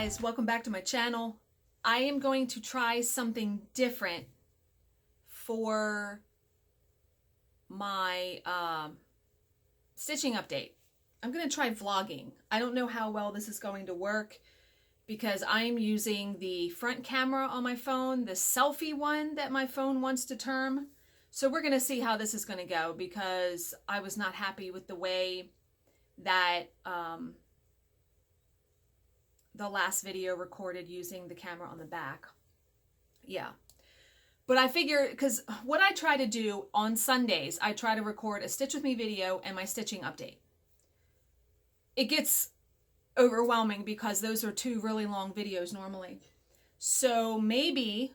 guys, welcome back to my channel. I am going to try something different for my stitching update. I'm going to try vlogging. I don't know how well this is going to work because I'm using the front camera on my phone, the selfie one that my phone wants to term. So we're going to see how this is going to go because I was not happy with the way that the last video recorded using the camera on the back. Yeah. But I figure, because what I try to do on Sundays, I try to record a Stitch With Me video and my stitching update. It gets overwhelming because those are two really long videos normally. So maybe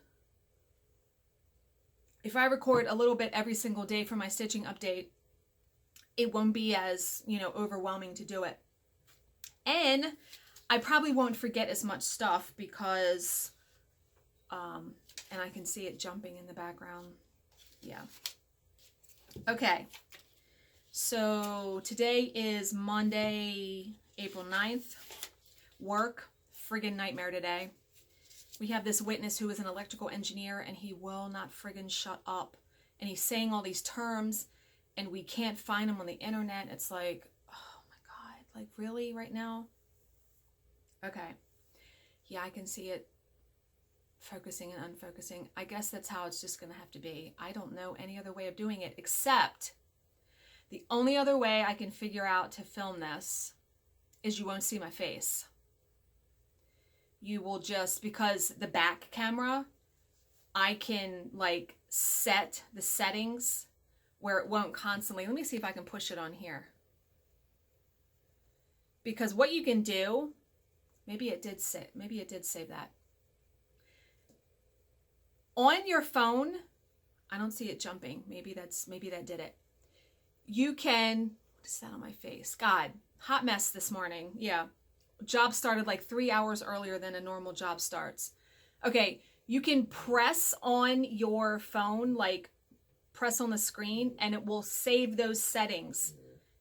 if I record a little bit every single day for my stitching update, it won't be as, overwhelming to do it. And I probably won't forget as much stuff because, and I can see it jumping in the background. Yeah. Okay. So today is Monday, April 9th. Work. Friggin' nightmare today. We have this witness who is an electrical engineer and he will not friggin' shut up. And he's saying all these terms and we can't find them on the internet. It's like, oh my God, like really right now? Okay. Yeah, I can see it focusing and unfocusing. I guess that's how it's just going to have to be. I don't know any other way of doing it except the only other way I can figure out to film this is you won't see my face. You will just, because the back camera, I can like set the settings where it won't constantly. Let me see if I can push it on here. Because what you can do, maybe it did save that. On your phone, I don't see it jumping. Maybe that did it. You can, what is that on my face? God, hot mess this morning. Yeah. Job started like 3 hours earlier than a normal job starts. Okay, you can press on your phone, like press on the screen, and it will save those settings.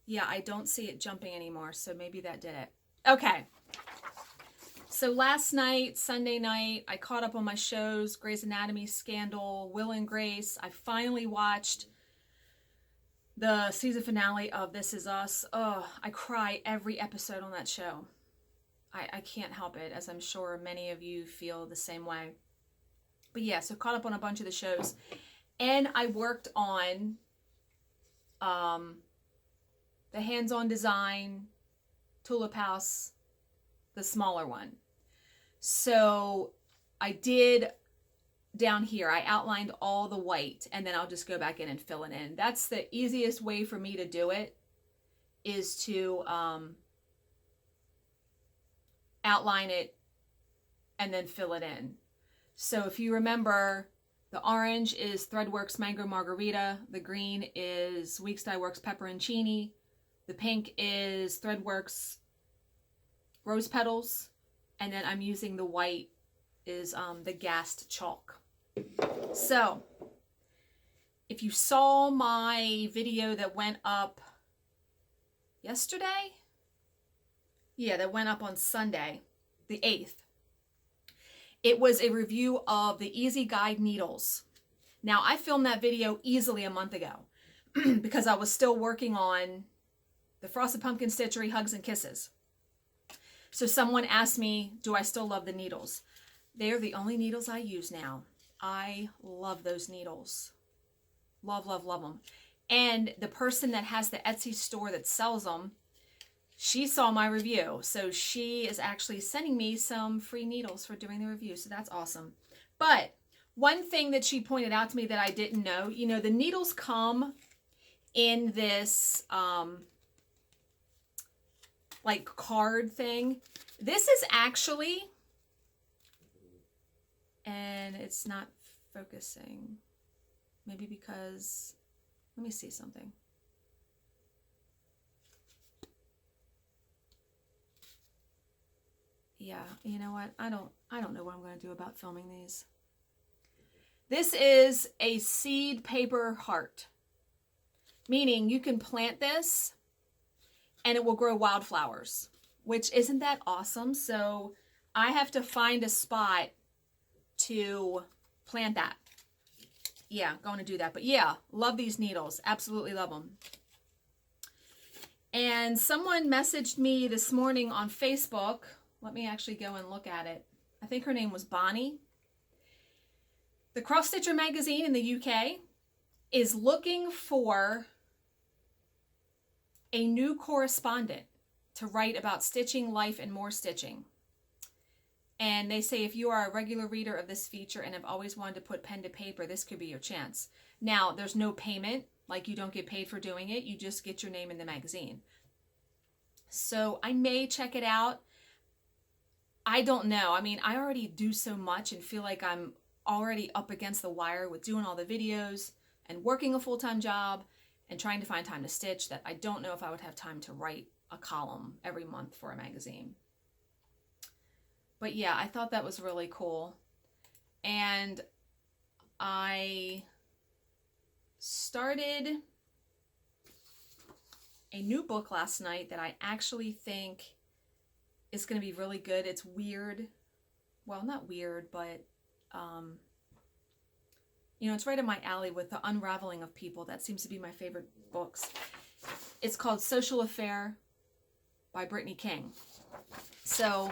Yeah, I don't see it jumping anymore, so maybe that did it. Okay. So last night, Sunday night, I caught up on my shows, Grey's Anatomy, Scandal, Will and Grace. I finally watched the season finale of This Is Us. Oh, I cry every episode on that show. I can't help it, as I'm sure many of you feel the same way. But yeah, so caught up on a bunch of the shows. And I worked on the hands-on design, Tulip House, the smaller one. So I did down here, I outlined all the white and then I'll just go back in and fill it in. That's the easiest way for me to do it, is to outline it and then fill it in. So if you remember, the orange is Threadworks Mango Margarita. The green is Weeks Dye Works Pepperoncini. The pink is Threadworks Rose Petals. And then I'm using the white is the Gassed Chalk. So if you saw my video that went up yesterday, yeah, that went up on Sunday, the 8th. It was a review of the Easy Guide needles. Now, I filmed that video easily a month ago because I was still working on the Frosted Pumpkin Stitchery Hugs and Kisses. So someone asked me, do I still love the needles? They're the only needles I use now. I love those needles. Love, love, love them. And the person that has the Etsy store that sells them, she saw my review. So she is actually sending me some free needles for doing the review. So that's awesome. But one thing that she pointed out to me that I didn't know, the needles come in this like card thing. This is actually, and it's not focusing. Maybe because, let me see something. Yeah, you know what? I don't know what I'm going to do about filming these. This is a seed paper heart, meaning you can plant this and it will grow wildflowers, which isn't that awesome? So I have to find a spot to plant that. Yeah, going to do that. But yeah, love these needles. Absolutely love them. And someone messaged me this morning on Facebook. Let me actually go and look at it. I think her name was Bonnie. The Cross Stitcher magazine in the UK is looking for a new correspondent to write about stitching, life, and more stitching. And they say if you are a regular reader of this feature and have always wanted to put pen to paper, this could be your chance. Now, there's no payment, like you don't get paid for doing it. You just get your name in the magazine. So I may check it out. I don't know. I mean, I already do so much and feel like I'm already up against the wire with doing all the videos and working a full-time job and trying to find time to stitch that I don't know if I would have time to write a column every month for a magazine. But yeah, I thought that was really cool. And I started a new book last night that I actually think is going to be really good. It's weird. Well, not weird, but, you know, it's right in my alley with the unraveling of people. That seems to be my favorite books. It's called Social Affair by Brittany King. So...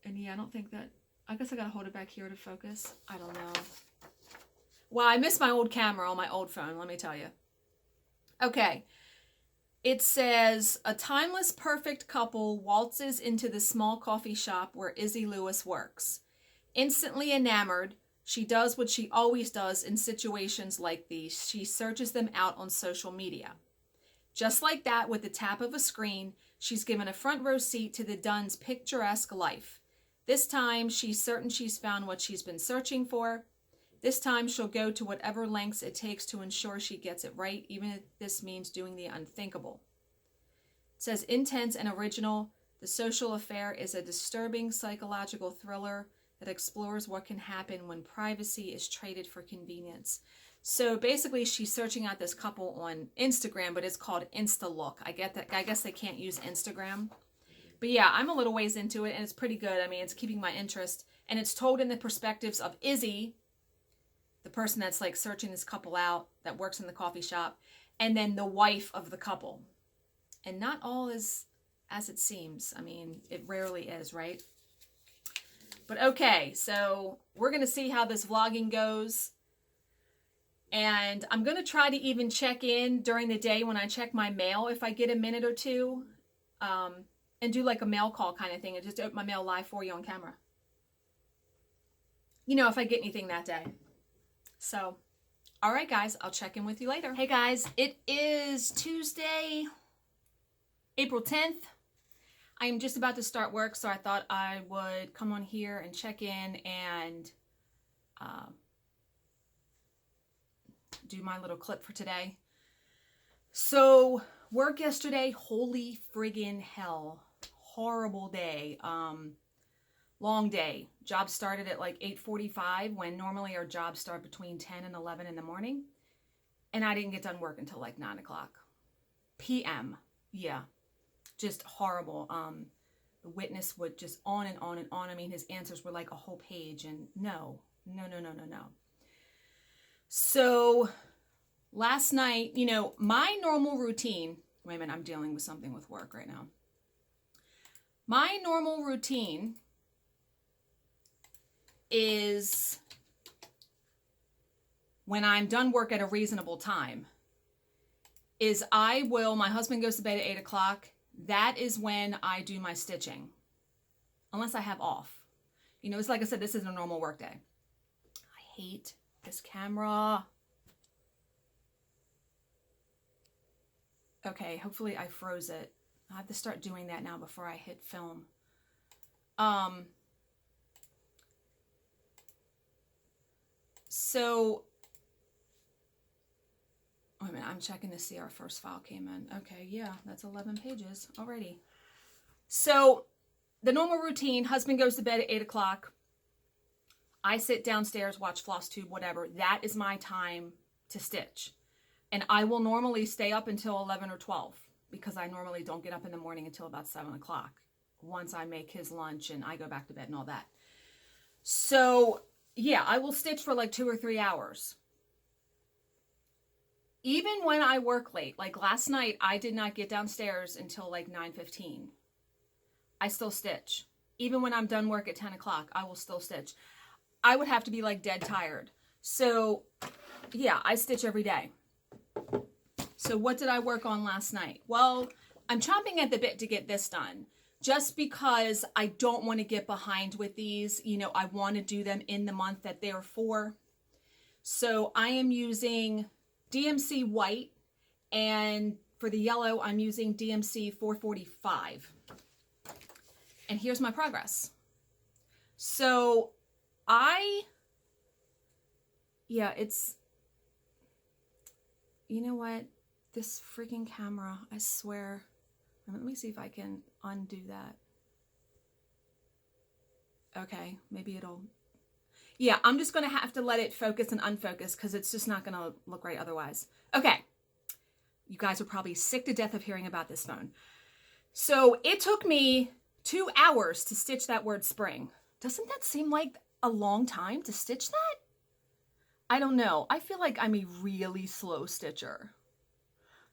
and yeah, I don't think that, I guess I gotta hold it back here to focus. I don't know. Wow, I miss my old camera on my old phone, let me tell you. Okay. It says, a timeless perfect couple waltzes into the small coffee shop where Izzy Lewis works. Instantly enamored, she does what she always does in situations like these. She searches them out on social media. Just like that, with the tap of a screen, she's given a front row seat to the Dunn's picturesque life. This time, she's certain she's found what she's been searching for. This time, she'll go to whatever lengths it takes to ensure she gets it right, even if this means doing the unthinkable. It says, intense and original, The Social Affair is a disturbing psychological thriller that explores what can happen when privacy is traded for convenience. So basically, she's searching out this couple on Instagram, but it's called InstaLook. I get that. I guess they can't use Instagram. But yeah, I'm a little ways into it, and it's pretty good. I mean, it's keeping my interest. And it's told in the perspectives of Izzy, the person that's like searching this couple out, that works in the coffee shop, and then the wife of the couple. And not all is as it seems. I mean, it rarely is, right? But okay, so we're going to see how this vlogging goes. And I'm going to try to even check in during the day when I check my mail if I get a minute or two. And do like a mail call kind of thing and just open my mail live for you on camera. You know, if I get anything that day. So, all right, guys, I'll check in with you later. Hey, guys, it is Tuesday, April 10th. I am just about to start work, so I thought I would come on here and check in and do my little clip for today. So, work yesterday, holy friggin' hell. Horrible day. Long day. Job started at like 8:45 when normally our jobs start between 10 and 11 in the morning. And I didn't get done work until like 9 o'clock p.m. Yeah. Just horrible. The witness would just on and on and on. I mean, his answers were like a whole page and no. So last night, you know, my normal routine, wait a minute, I'm dealing with something with work right now. My normal routine is when I'm done work at a reasonable time, is my husband goes to bed at 8 o'clock. That is when I do my stitching, unless I have off. You know, it's like I said, this isn't a normal work day. I hate this camera. Okay, hopefully I froze it. I have to start doing that now before I hit film. So, wait a minute, I'm checking to see our first file came in. Okay, yeah, that's 11 pages already. So, the normal routine, husband goes to bed at 8 o'clock. I sit downstairs, watch Flosstube, whatever. That is my time to stitch. And I will normally stay up until 11 or 12 because I normally don't get up in the morning until about 7 o'clock once I make his lunch and I go back to bed and all that. So yeah, I will stitch for like 2 or 3 hours. Even when I work late, like last night, I did not get downstairs until like 9:15. I still stitch. Even when I'm done work at 10 o'clock, I will still stitch. I would have to be like dead tired. So yeah, I stitch every day. So what did I work on last night? Well, I'm chomping at the bit to get this done just because I don't want to get behind with these. You know, I want to do them in the month that they're for. So I am using DMC white, and for the yellow, I'm using DMC 445. And here's my progress. So it's, you know what? This freaking camera, I swear. Let me see if I can undo that. Okay, maybe it'll... Yeah, I'm just going to have to let it focus and unfocus because it's just not going to look right otherwise. Okay. You guys are probably sick to death of hearing about this phone. So it took me 2 hours to stitch that word spring. Doesn't that seem like a long time to stitch that? I don't know. I feel like I'm a really slow stitcher.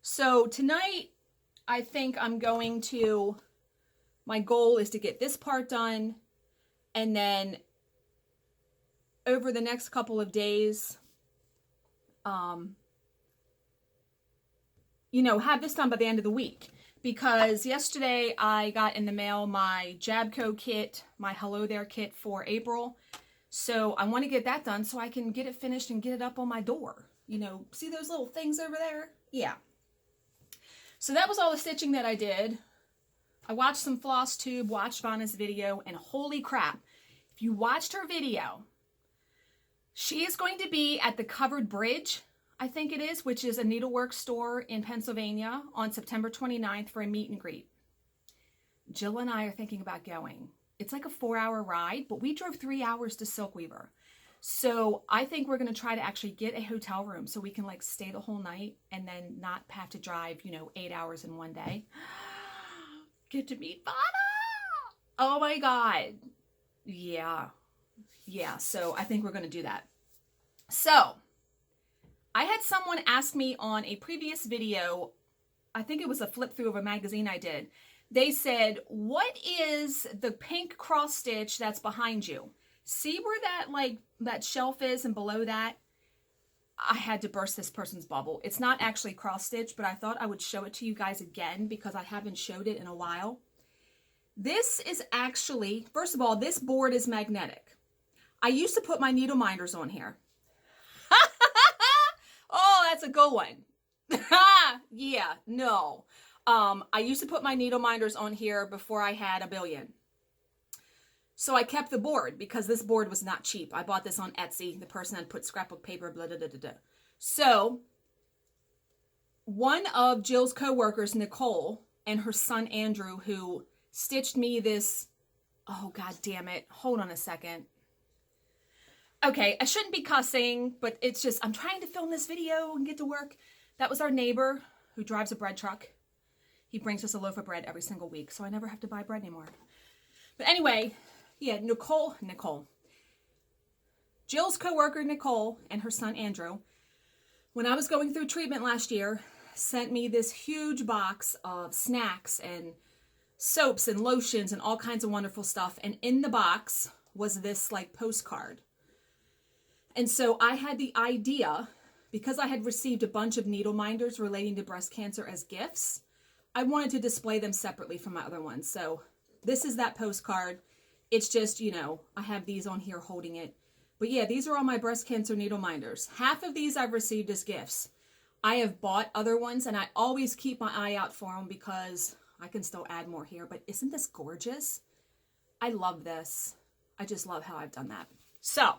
So tonight, I think I'm going to, my goal is to get this part done, and then over the next couple of days, you know, have this done by the end of the week. Because yesterday I got in the mail my Jabco kit, my Hello There kit for April. So I want to get that done so I can get it finished and get it up on my door. You know, see those little things over there? Yeah. So that was all the stitching that I did. I watched some Flosstube, watched Vanna's video, and holy crap, if you watched her video, she is going to be at the Covered Bridge, I think it is, which is a needlework store in Pennsylvania, on September 29th for a meet and greet. Jill and I are thinking about going. It's like a 4-hour ride, but we drove 3 hours to Silkweaver. So I think we're going to try to actually get a hotel room so we can like stay the whole night and then not have to drive, you know, 8 hours in one day. Get to meet Vanna! Oh my God. Yeah. Yeah, so I think we're going to do that. So I had someone ask me on a previous video, I think it was a flip through of a magazine I did. They said, what is the pink cross stitch that's behind you? See where that shelf is, and below that? I had to burst this person's bubble. It's not actually cross stitch, but I thought I would show it to you guys again because I haven't showed it in a while. This is actually, first of all, this board is magnetic. I used to put my needle minders on here. Oh, that's a good one. Yeah, no. I used to put my needle minders on here before I had a billion. So I kept the board because this board was not cheap. I bought this on Etsy. The person had put scrapbook paper, blah, blah, blah, blah. So one of Jill's coworkers, Nicole, and her son, Andrew, who stitched me this, oh, God damn it. Hold on a second. Okay, I shouldn't be cussing, but it's just, I'm trying to film this video and get to work. That was our neighbor who drives a bread truck. He brings us a loaf of bread every single week, so I never have to buy bread anymore. But anyway, yeah, Nicole. Jill's coworker, Nicole, and her son, Andrew, when I was going through treatment last year, sent me this huge box of snacks and soaps and lotions and all kinds of wonderful stuff. And in the box was this like postcard. And so I had the idea, because I had received a bunch of needle minders relating to breast cancer as gifts, I wanted to display them separately from my other ones. So this is that postcard. It's just, you know, I have these on here holding it. But yeah, these are all my breast cancer needle minders. Half of these I've received as gifts. I have bought other ones, and I always keep my eye out for them because I can still add more here. But isn't this gorgeous? I love this. I just love how I've done that. So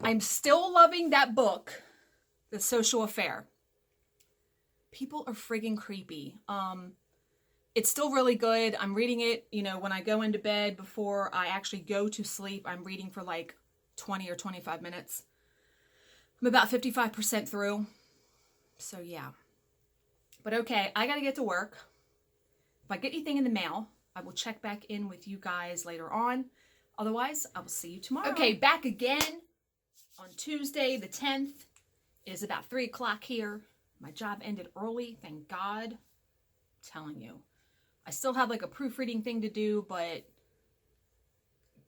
I'm still loving that book, The Social Affair. People are friggin' creepy. It's still really good. I'm reading it, you know, when I go into bed before I actually go to sleep. I'm reading for like 20 or 25 minutes. I'm about 55% through. So yeah. But okay, I gotta get to work. If I get anything in the mail, I will check back in with you guys later on. Otherwise, I will see you tomorrow. Okay, back again on Tuesday the 10th. It is about 3 o'clock here. My job ended early, thank God. I'm telling you. I still have like a proofreading thing to do, but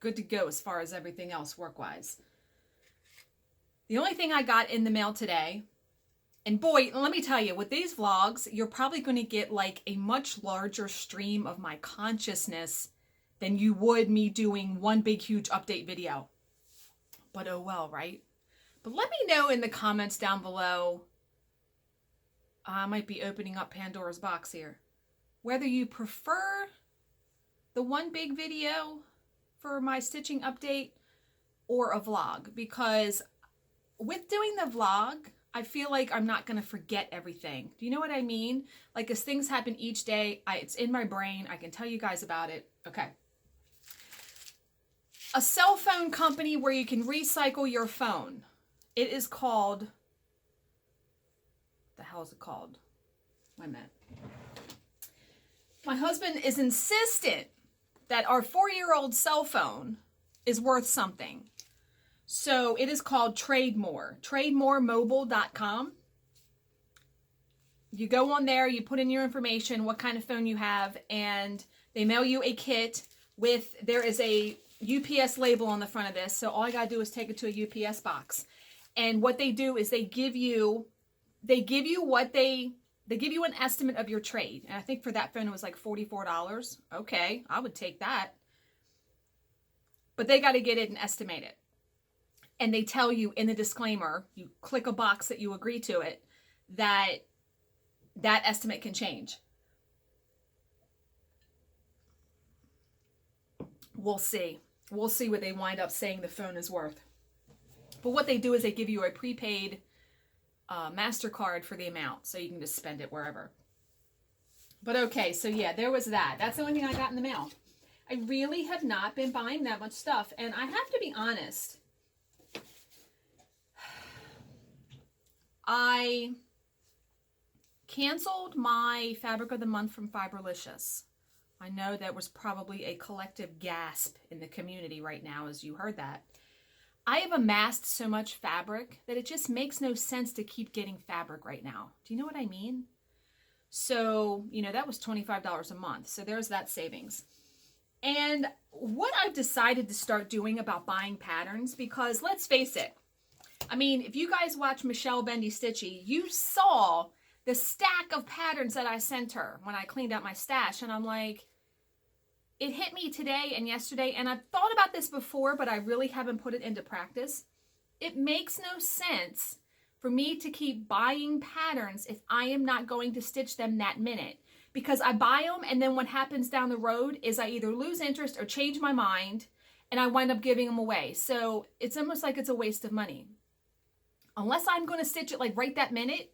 good to go as far as everything else work-wise. The only thing I got in the mail today, and boy, let me tell you, with these vlogs, you're probably going to get like a much larger stream of my consciousness than you would me doing one big, huge update video. But oh well, right? But let me know in the comments down below. I might be opening up Pandora's box here. Whether you prefer the one big video for my stitching update or a vlog. Because with doing the vlog, I feel like I'm not going to forget everything. Do you know what I mean? Like as things happen each day, it's in my brain. I can tell you guys about it. Okay. A cell phone company where you can recycle your phone. It is called, what the hell is it called? Wait a minute. My husband is insistent that our 4-year-old cell phone is worth something. So it is called TradeMore, trademoremobile.com. You go on there, you put in your information, what kind of phone you have, and they mail you a kit with, there is a UPS label on the front of this. So all I got to do is take it to a UPS box. And what they do is they give you an estimate of your trade. And I think for that phone it was like $44. Okay, I would take that. But they got to get it and estimate it. And they tell you in the disclaimer, you click a box that you agree to it, that estimate can change. We'll see. We'll see what they wind up saying the phone is worth. But what they do is they give you a prepaid MasterCard for the amount, so you can just spend it wherever. But okay, so yeah, there was that. That's the only thing I got in the mail. I really have not been buying that much stuff, and I have to be honest. I canceled my Fabric of the Month from Fiberlicious. I know that was probably a collective gasp in the community right now as you heard that. I have amassed so much fabric that it just makes no sense to keep getting fabric right now. Do you know what I mean? So, you know, that was $25 a month. So there's that savings. And what I've decided to start doing about buying patterns, because let's face it, I mean, if you guys watch Michelle Bendy Stitchy, you saw the stack of patterns that I sent her when I cleaned out my stash. And I'm like, it hit me today and yesterday, and I've thought about this before, but I really haven't put it into practice. It makes no sense for me to keep buying patterns if I am not going to stitch them that minute. Because I buy them, and then what happens down the road is I either lose interest or change my mind, and I wind up giving them away. So it's almost like it's a waste of money. Unless I'm going to stitch it like right that minute,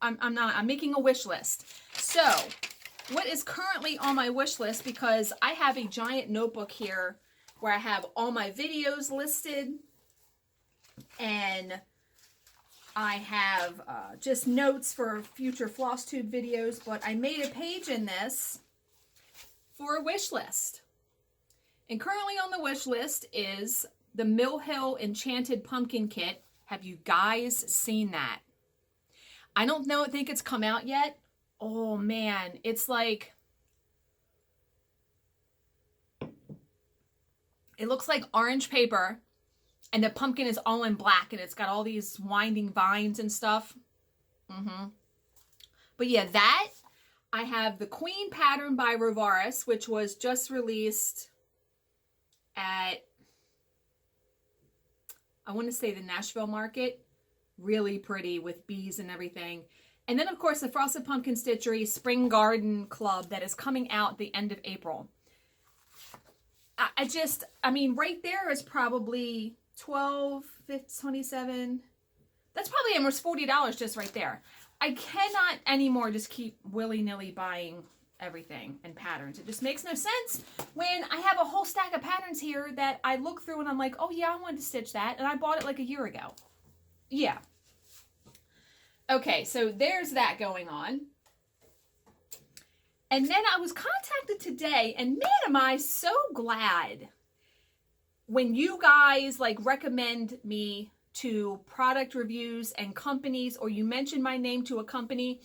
I'm making a wish list. So what is currently on my wish list, because I have a giant notebook here where I have all my videos listed, and I have just notes for future Flosstube videos, but I made a page in this for a wish list. And currently on the wish list is the Mill Hill Enchanted Pumpkin Kit. Have you guys seen that? I don't think it's come out yet. Oh man, it's like, it looks like orange paper, and the pumpkin is all in black, and it's got all these winding vines and stuff. But yeah, that, I have the Queen pattern by Rovaris, which was just released at, I want to say the Nashville market. Really pretty with bees and everything. And then, of course, the Frosted Pumpkin Stitchery Spring Garden Club that is coming out the end of April. I mean, right there is probably 12, 15, 27. That's probably almost $40 just right there. I cannot anymore just keep willy-nilly buying everything and patterns. It just makes no sense when I have a whole stack of patterns here that I look through and I'm like, oh yeah, I wanted to stitch that. And I bought it like a year ago. Yeah. Okay, so there's that going on. And then I was contacted today, and man, am I so glad when you guys like recommend me to product reviews and companies, or you mention my name to a company.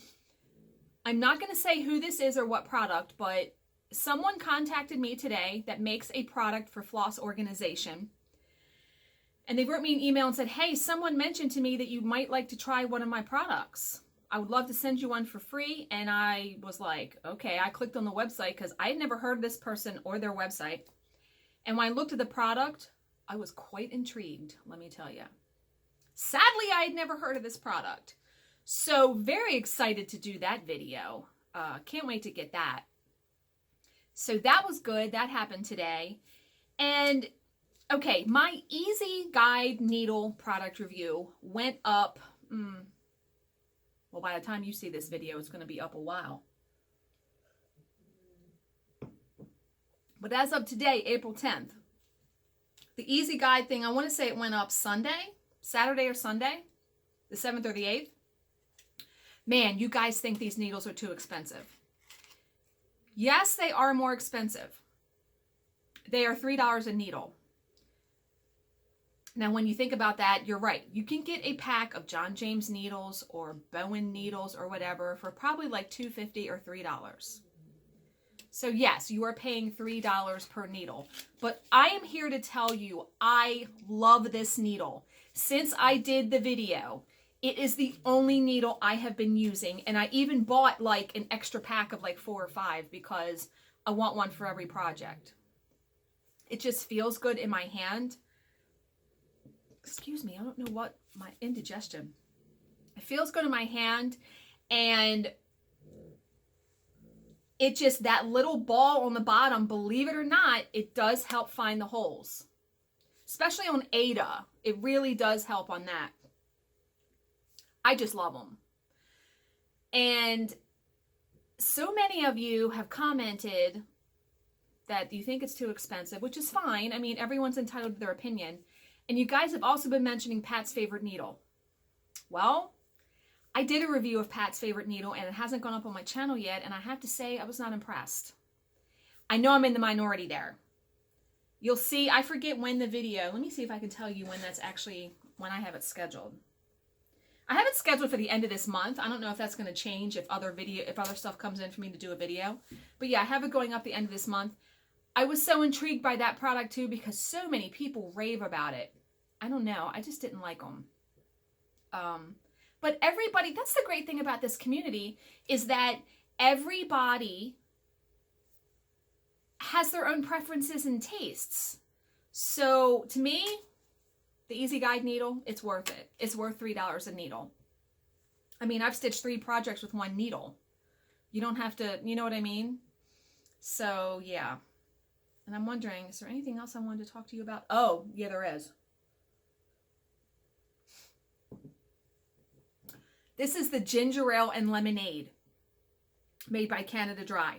I'm not going to say who this is or what product, but someone contacted me today that makes a product for floss organization. And they wrote me an email and said, hey, someone mentioned to me that you might like to try one of my products. I would love to send you one for free. And I was like, okay. I clicked on the website because I had never heard of this person or their website. And when I looked at the product, I was quite intrigued, let me tell you. Sadly, I had never heard of this product. So very excited to do that video. Can't wait to get that. So that was good. That happened today. And okay, my Easy Guide Needle product review went up. Well, by the time you see this video, it's going to be up a while. But as of today, April 10th, the Easy Guide thing, I want to say it went up Saturday or Sunday, the 7th or the 8th. Man, you guys think these needles are too expensive. Yes, they are more expensive. They are $3 a needle. Now, when you think about that, you're right. You can get a pack of John James needles or Bowen needles or whatever for probably like $2.50 or $3. So yes, you are paying $3 per needle. But I am here to tell you, I love this needle. Since I did the video, it is the only needle I have been using. And I even bought like an extra pack of like 4 or 5 because I want one for every project. It just feels good in my hand. Excuse me, I don't know what, my indigestion. It feels good in my hand, and it just, that little ball on the bottom, believe it or not, it does help find the holes. Especially on Ada. It really does help on that. I just love them. And so many of you have commented that you think it's too expensive, which is fine. I mean, everyone's entitled to their opinion. And you guys have also been mentioning Pat's favorite needle. Well, I did a review of Pat's favorite needle, and it hasn't gone up on my channel yet, and I have to say I was not impressed. I know I'm in the minority there. You'll see, I forget when the video, let me see if I can tell you when that's actually, when I have it scheduled. I have it scheduled for the end of this month. I don't know if that's going to change if other stuff comes in for me to do a video. But yeah, I have it going up the end of this month. I was so intrigued by that product too because so many people rave about it. I don't know. I just didn't like them. But everybody, that's the great thing about this community, is that everybody has their own preferences and tastes. So to me, the Easy Guide needle, it's worth it. It's worth $3 a needle. I mean, I've stitched 3 projects with 1 needle. You don't have to, you know what I mean? So yeah. And I'm wondering, is there anything else I wanted to talk to you about? Oh, yeah, there is. This is the ginger ale and lemonade made by Canada Dry.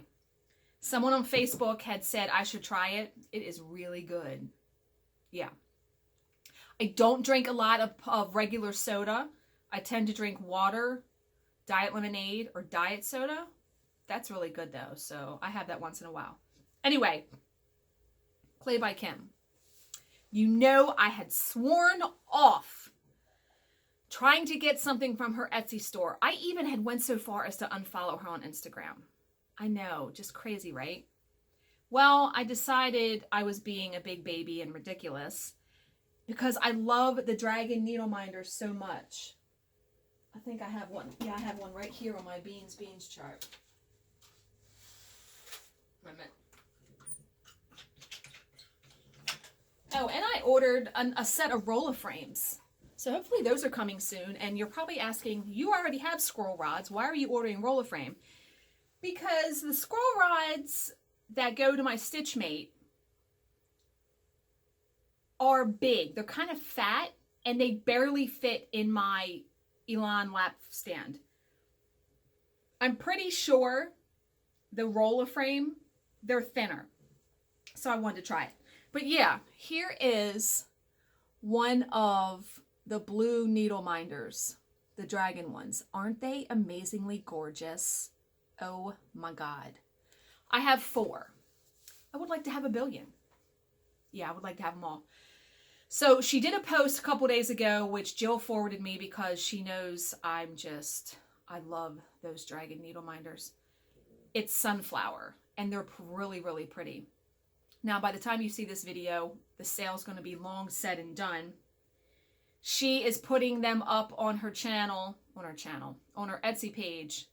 Someone on Facebook had said I should try it. It is really good. Yeah. I don't drink a lot of regular soda. I tend to drink water, diet lemonade, or diet soda. That's really good though, so I have that once in a while. Anyway, Play by Kim. You know I had sworn off trying to get something from her Etsy store. I even had went so far as to unfollow her on Instagram. I know, just crazy, right? Well, I decided I was being a big baby and ridiculous because I love the Dragon Needle Minder so much. I think I have one. Yeah, I have one right here on my beans chart. Wait a minute. Oh, and I ordered a set of roller frames. So hopefully those are coming soon. And you're probably asking, you already have scroll rods. Why are you ordering roller frame? Because the scroll rods that go to my Stitch Mate are big. They're kind of fat and they barely fit in my Elan lap stand. I'm pretty sure the roller frame, they're thinner. So I wanted to try it. But yeah, here is one of the blue needle minders, the dragon ones. Aren't they amazingly gorgeous? Oh my God. I have 4. I would like to have a billion. Yeah, I would like to have them all. So she did a post a couple days ago, which Jill forwarded me because she knows I love those dragon needle minders. It's sunflower, and they're really, really pretty. Now, by the time you see this video, the sale's going to be long said and done. She is putting them up on her channel, on her Etsy page,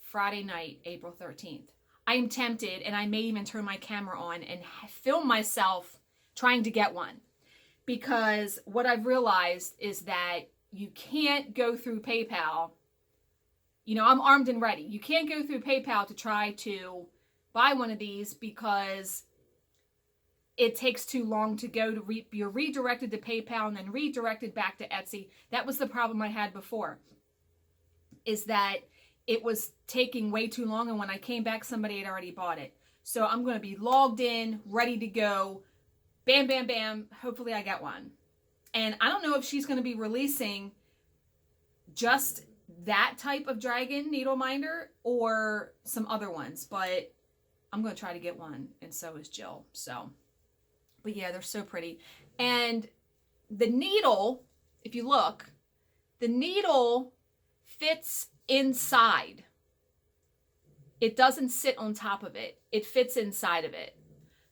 Friday night, April 13th. I am tempted, and I may even turn my camera on and film myself trying to get one. Because what I've realized is that you can't go through PayPal. You know, I'm armed and ready. You can't go through PayPal to try to buy one of these because it takes too long to go to, you're redirected to PayPal and then redirected back to Etsy. That was the problem I had before, is that it was taking way too long, and when I came back, somebody had already bought it. So I'm going to be logged in, ready to go. Bam, bam, bam. Hopefully I get one. And I don't know if she's going to be releasing just that type of dragon needle minder or some other ones, but I'm going to try to get one, and so is Jill. So, but yeah, they're so pretty. And the needle, if you look, the needle fits inside. It doesn't sit on top of it. It fits inside of it.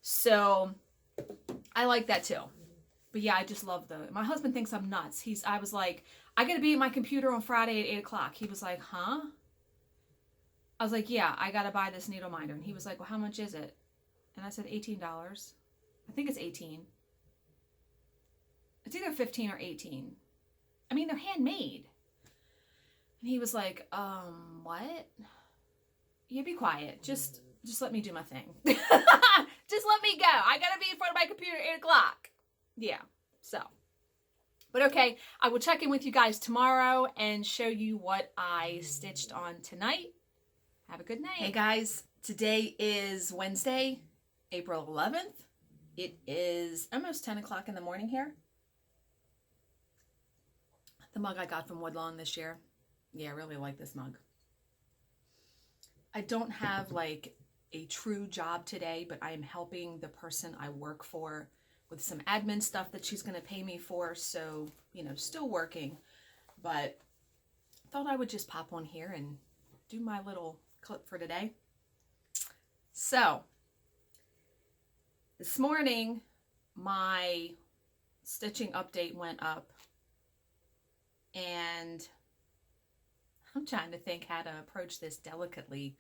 So I like that too. But yeah, I just love those. My husband thinks I'm nuts. I was like, I got to be at my computer on Friday at 8 o'clock. He was like, huh? I was like, yeah, I got to buy this needle minder. And he was like, well, how much is it? And I said, $18. I think it's 18. It's either 15 or 18. I mean, they're handmade. And he was like, what? Yeah, be quiet. Just let me do my thing. Just let me go. I got to be in front of my computer at 8 o'clock. Yeah, so. But okay, I will check in with you guys tomorrow and show you what I stitched on tonight. Have a good night. Hey guys, today is Wednesday, April 11th. It is almost 10 o'clock in the morning here. The mug I got from Woodlawn this year. Yeah, I really like this mug. I don't have like a true job today, but I am helping the person I work for with some admin stuff that she's going to pay me for. So, you know, still working, but thought I would just pop on here and do my little clip for today. So, this morning, my stitching update went up, and I'm trying to think how to approach this delicately.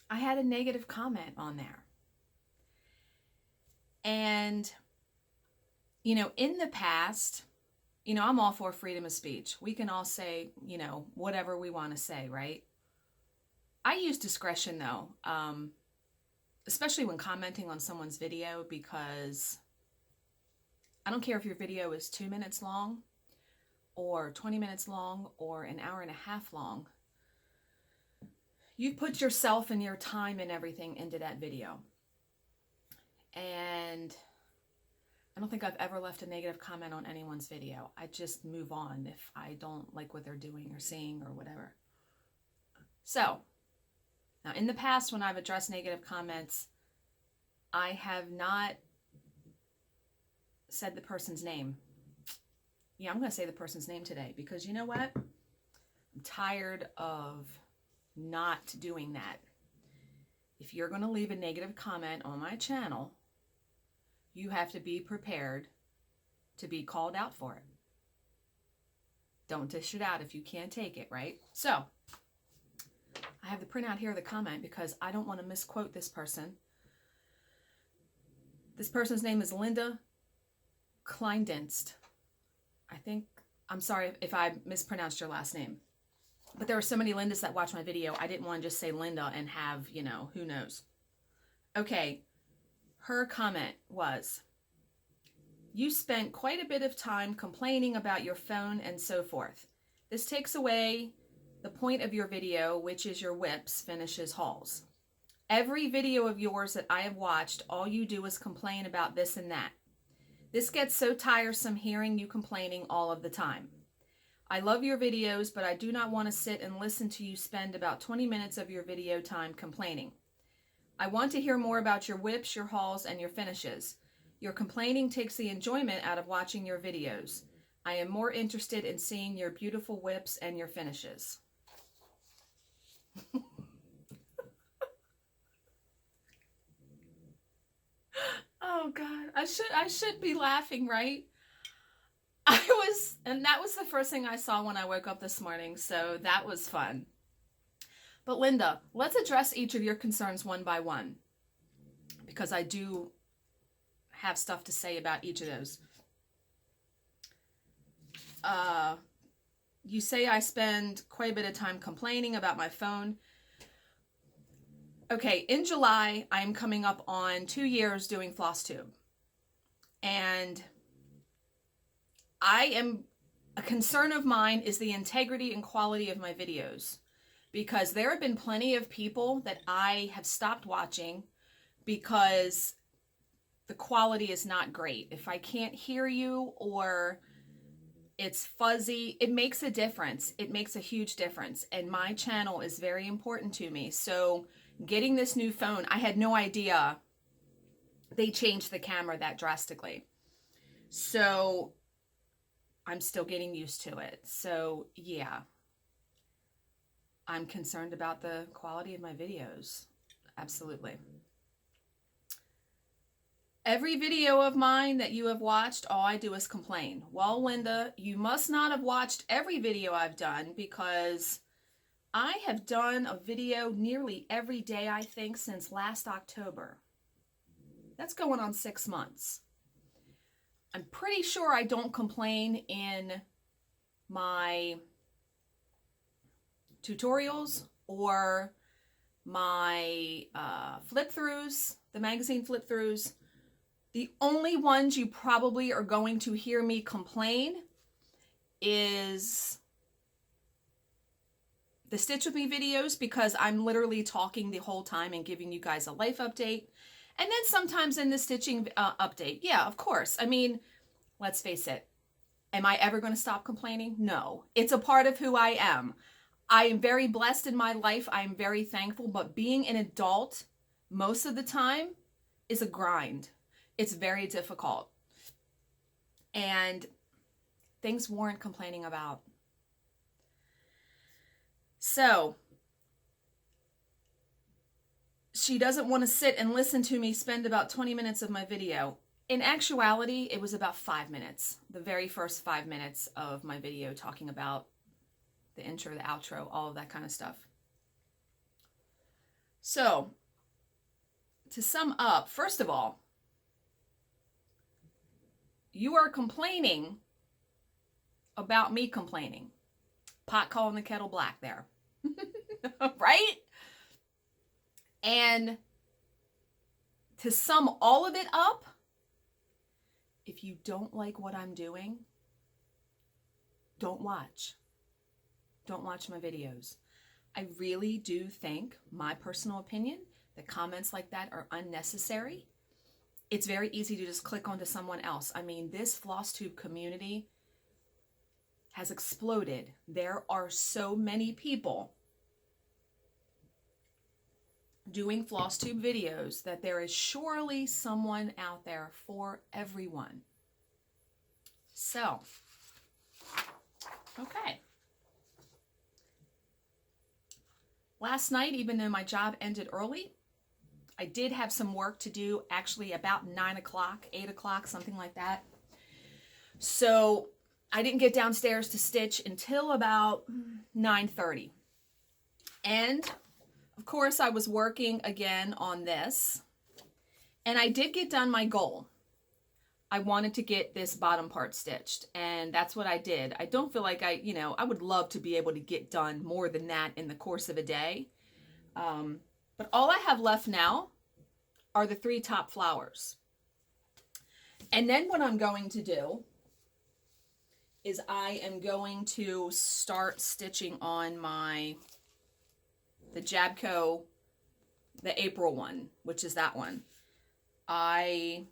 I had a negative comment on there. And, you know, in the past, you know, I'm all for freedom of speech. We can all say, you know, whatever we want to say, right? I use discretion, though, especially when commenting on someone's video, because I don't care if your video is 2 minutes long or 20 minutes long or an hour and a half long. You've put yourself and your time and everything into that video. And I don't think I've ever left a negative comment on anyone's video. I just move on if I don't like what they're doing or saying or whatever. So, now in the past when I've addressed negative comments, I have not said the person's name. Yeah, I'm going to say the person's name today because you know what? I'm tired of not doing that. If you're going to leave a negative comment on my channel, you have to be prepared to be called out for it. Don't dish it out if you can't take it, right? So, I have the printout here of the comment because I don't want to misquote this person. This person's name is Linda Kleindienst. I'm sorry if I mispronounced your last name. But there are so many Lindas that watch my video, I didn't want to just say Linda and have, you know, who knows. Okay. Her comment was, you spent quite a bit of time complaining about your phone and so forth. This takes away the point of your video, which is your whips finishes hauls. Every video of yours that I have watched, all you do is complain about this and that. This gets so tiresome hearing you complaining all of the time. I love your videos, but I do not want to sit and listen to you spend about 20 minutes of your video time complaining. I want to hear more about your whips, your hauls, and your finishes. Your complaining takes the enjoyment out of watching your videos. I am more interested in seeing your beautiful whips and your finishes. Oh God, I should be laughing, right? And that was the first thing I saw when I woke up this morning, so that was fun. But Linda, let's address each of your concerns one by one, because I do have stuff to say about each of those. You say I spend quite a bit of time complaining about my phone. Okay, in July, I'm coming up on 2 years doing Flosstube. And a concern of mine is the integrity and quality of my videos. Because there have been plenty of people that I have stopped watching because the quality is not great. If I can't hear you or it's fuzzy, it makes a difference. It makes a huge difference. And my channel is very important to me. So getting this new phone, I had no idea they changed the camera that drastically. So I'm still getting used to it. So yeah, I'm concerned about the quality of my videos. Absolutely. Every video of mine that you have watched, all I do is complain. Well, Linda, you must not have watched every video I've done, because I have done a video nearly every day, I think, since last October. That's going on 6 months. I'm pretty sure I don't complain in my tutorials or my flip-throughs, the magazine flip-throughs. The only ones you probably are going to hear me complain is the Stitch With Me videos, because I'm literally talking the whole time and giving you guys a life update. And then sometimes in the stitching update. Yeah, of course. I mean, let's face it. Am I ever going to stop complaining? No. It's a part of who I am. I am very blessed in my life. I'm very thankful. But being an adult most of the time is a grind. It's very difficult. And things warrant complaining about. So, she doesn't want to sit and listen to me spend about 20 minutes of my video. In actuality, it was about 5 minutes. The very first 5 minutes of my video talking about the intro, the outro, all of that kind of stuff. So, to sum up, first of all, you are complaining about me complaining. Pot calling the kettle black there. Right? And to sum all of it up, if you don't like what I'm doing, don't watch. Don't watch my videos. I really do think, my personal opinion, that comments like that are unnecessary. It's very easy to just click onto someone else. I mean, this Flosstube community has exploded. There are so many people doing Flosstube videos that there is surely someone out there for everyone. So, okay. Last night, even though my job ended early, I did have some work to do, actually about 9 o'clock, 8 o'clock, something like that. So I didn't get downstairs to stitch until about 9:30. And of course, I was working again on this. And I did get done my goal. I wanted to get this bottom part stitched, and that's what I did. I don't feel like I would love to be able to get done more than that in the course of a day. But all I have left now are the 3 top flowers. And then what I'm going to do is I am going to start stitching on the Jabco, the April one, which is that one. I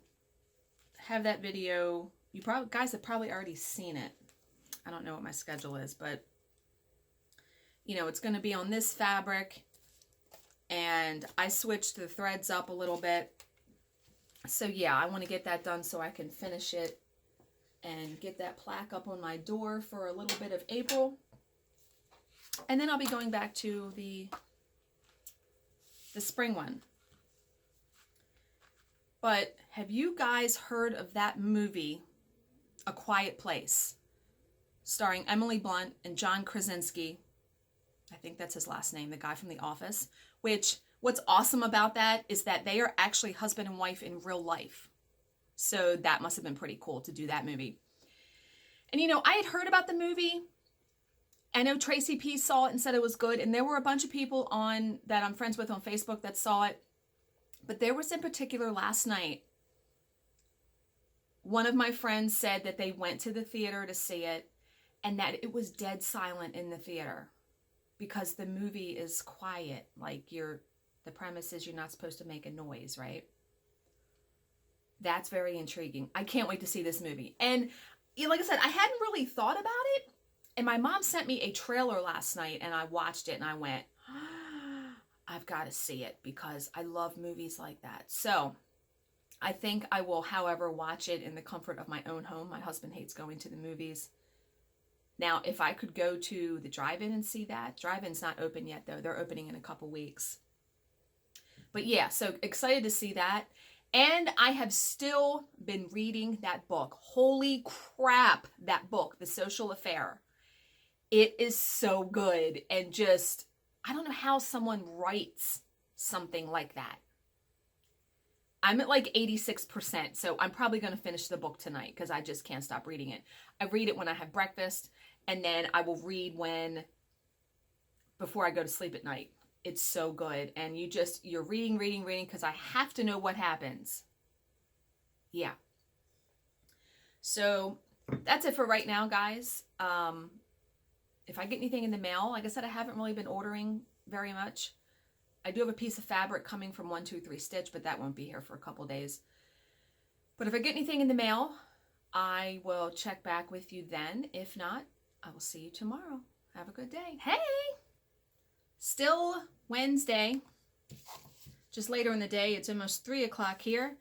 have that video. You guys have probably already seen it. I don't know what my schedule is, but you know, it's going to be on this fabric, and I switched the threads up a little bit. So yeah, I want to get that done so I can finish it and get that plaque up on my door for a little bit of April. And then I'll be going back to the spring one. But have you guys heard of that movie, A Quiet Place, starring Emily Blunt and John Krasinski? I think that's his last name, the guy from The Office. Which, what's awesome about that is that they are actually husband and wife in real life. So that must have been pretty cool to do that movie. And you know, I had heard about the movie. I know Tracy P saw it and said it was good. And there were a bunch of people that I'm friends with on Facebook that saw it. But there was in particular last night, one of my friends said that they went to the theater to see it and that it was dead silent in the theater because the movie is quiet. Like the premise is you're not supposed to make a noise, right? That's very intriguing. I can't wait to see this movie. And like I said, I hadn't really thought about it. And my mom sent me a trailer last night and I watched it and I went, I've got to see it because I love movies like that. So I think I will, however, watch it in the comfort of my own home. My husband hates going to the movies. Now, if I could go to the drive-in and see that, drive-in's not open yet though. They're opening in a couple weeks. But yeah, so excited to see that. And I have still been reading that book. Holy crap, that book, The Social Affair. It is so good. And just, I don't know how someone writes something like that. I'm at like 86%, so I'm probably going to finish the book tonight because I just can't stop reading it. I read it when I have breakfast, and then I will read before I go to sleep at night. It's so good. And you're reading because I have to know what happens. Yeah. So that's it for right now, guys. If I get anything in the mail, like I said, I haven't really been ordering very much. I do have a piece of fabric coming from 123 Stitch, but that won't be here for a couple days. But if I get anything in the mail, I will check back with you then. If not, I will see you tomorrow. Have a good day. Hey! Still Wednesday. Just later in the day. It's almost 3 o'clock here.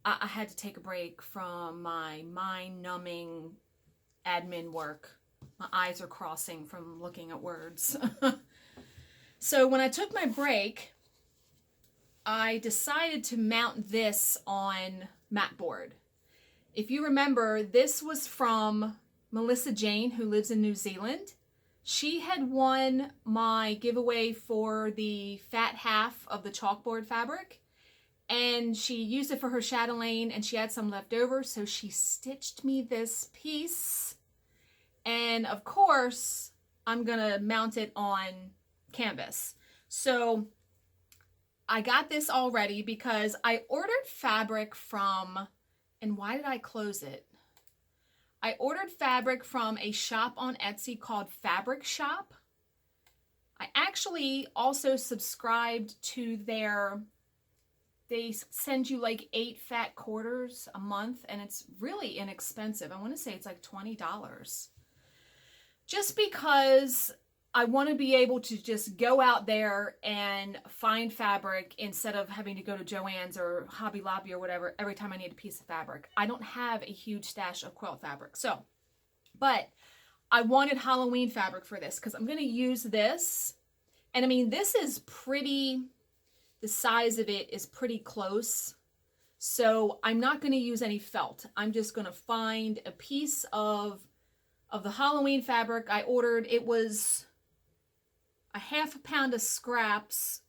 I had to take a break from my mind-numbing admin work. My eyes are crossing from looking at words. So when I took my break, I decided to mount this on mat board. If you remember, this was from Melissa Jane, who lives in New Zealand. She had won my giveaway for the fat half of the chalkboard fabric. And she used it for her chatelaine and she had some left over. So she stitched me this piece. And of course, I'm going to mount it on canvas. So I got this all ready because I ordered fabric from, and why did I close it? I ordered fabric from a shop on Etsy called Fabric Shop. I actually also subscribed to they send you like 8 fat quarters a month and it's really inexpensive. I want to say it's like $20. Just because I want to be able to just go out there and find fabric instead of having to go to Joann's or Hobby Lobby or whatever every time I need a piece of fabric. I don't have a huge stash of quilt fabric. So, but I wanted Halloween fabric for this because I'm going to use this. And I mean, this is pretty, the size of it is pretty close. So I'm not going to use any felt. I'm just going to find a piece of the Halloween fabric I ordered. It was a ½ pound of scraps,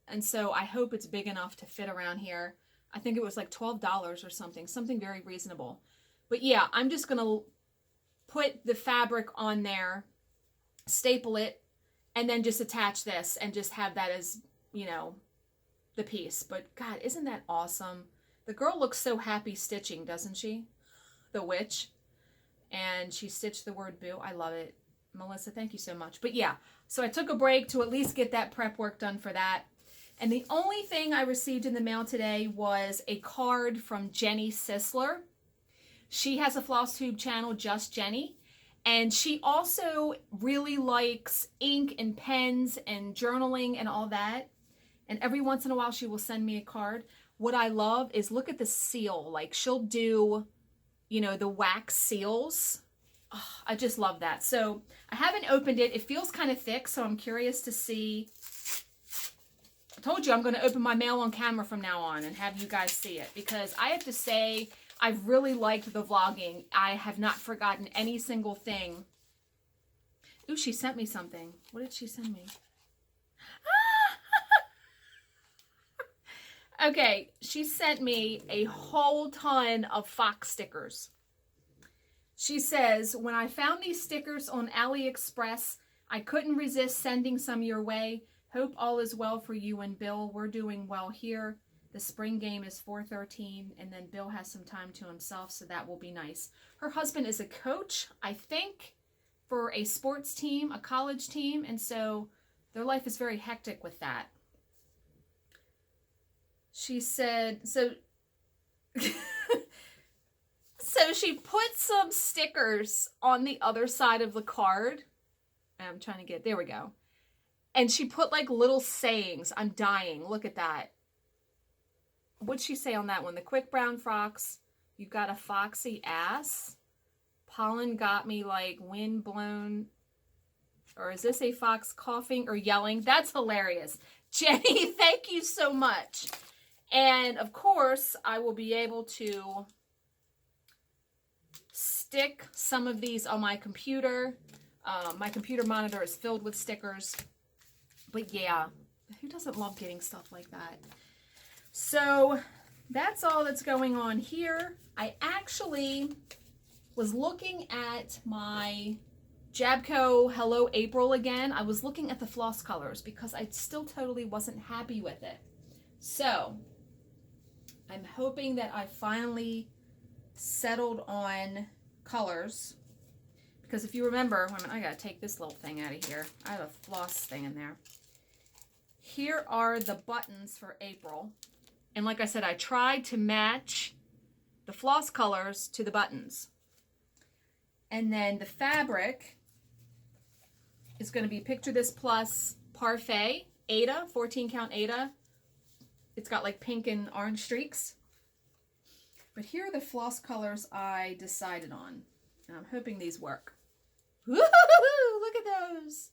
and so I hope it's big enough to fit around here. I think it was like $12 or something very reasonable. But yeah, I'm just gonna put the fabric on there, staple it, and then just attach this and just have that as, you know, the piece. But God, isn't that awesome? The girl looks so happy stitching, doesn't she? The witch. And she stitched the word boo. I love it. Melissa, thank you so much. But yeah, so I took a break to at least get that prep work done for that. And the only thing I received in the mail today was a card from Jenny Sisler. She has a Flosstube channel, Just Jenny. And she also really likes ink and pens and journaling and all that. And every once in a while she will send me a card. What I love is look at the seal. Like she'll do, you know, the wax seals. Oh, I just love that. So I haven't opened it. It feels kind of thick, so I'm curious to see. I told you I'm going to open my mail on camera from now on and have you guys see it, because I have to say I've really liked the vlogging. I have not forgotten any single thing. Ooh, she sent me something. What did she send me? Okay, she sent me a whole ton of fox stickers. She says, when I found these stickers on AliExpress, I couldn't resist sending some your way. Hope all is well for you and Bill. We're doing well here. The spring game is 4:13, and then Bill has some time to himself, so that will be nice. Her husband is a coach, I think, for a sports team, a college team, and so their life is very hectic with that. She said, so she put some stickers on the other side of the card. I'm trying to get, there we go. And she put like little sayings. I'm dying. Look at that. What'd she say on that one? The quick brown fox. You got a foxy ass. Pollen got me like wind blown. Or is this a fox coughing or yelling? That's hilarious. Jenny, thank you so much. And of course, I will be able to stick some of these on my computer. My computer monitor is filled with stickers. But yeah, who doesn't love getting stuff like that? So that's all that's going on here. I actually was looking at my Jabco Hello April again. I was looking at the floss colors because I still totally wasn't happy with it. So I'm hoping that I finally settled on colors, because if you remember, I gotta take this little thing out of here. I have a floss thing in there. Here are the buttons for April. And like I said, I tried to match the floss colors to the buttons. And then the fabric is going to be Picture This Plus Parfait Aida, 14 count Aida. It's got like pink and orange streaks. But here are the floss colors I decided on. And I'm hoping these work. Woo-hoo-hoo! Look at those.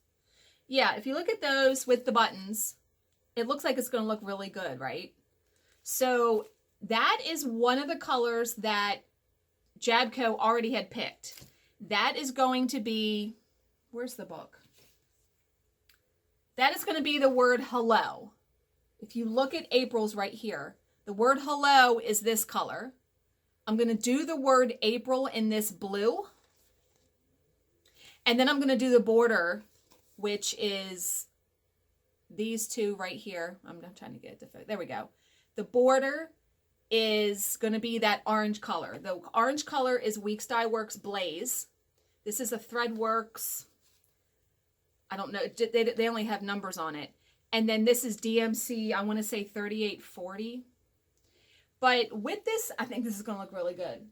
Yeah, if you look at those with the buttons, it looks like it's going to look really good, right? So that is one of the colors that Jabco already had picked. That is going to be, where's the book? That is going to be the word hello. If you look at April's right here, the word hello is this color. I'm going to do the word April in this blue. And then I'm going to do the border, which is these two right here. I'm not trying to get it to fit. There we go. The border is going to be that orange color. The orange color is Weeks Dye Works Blaze. This is a Threadworks. I don't know. They only have numbers on it. And then this is DMC, I want to say 3840. But with this, I think this is going to look really good.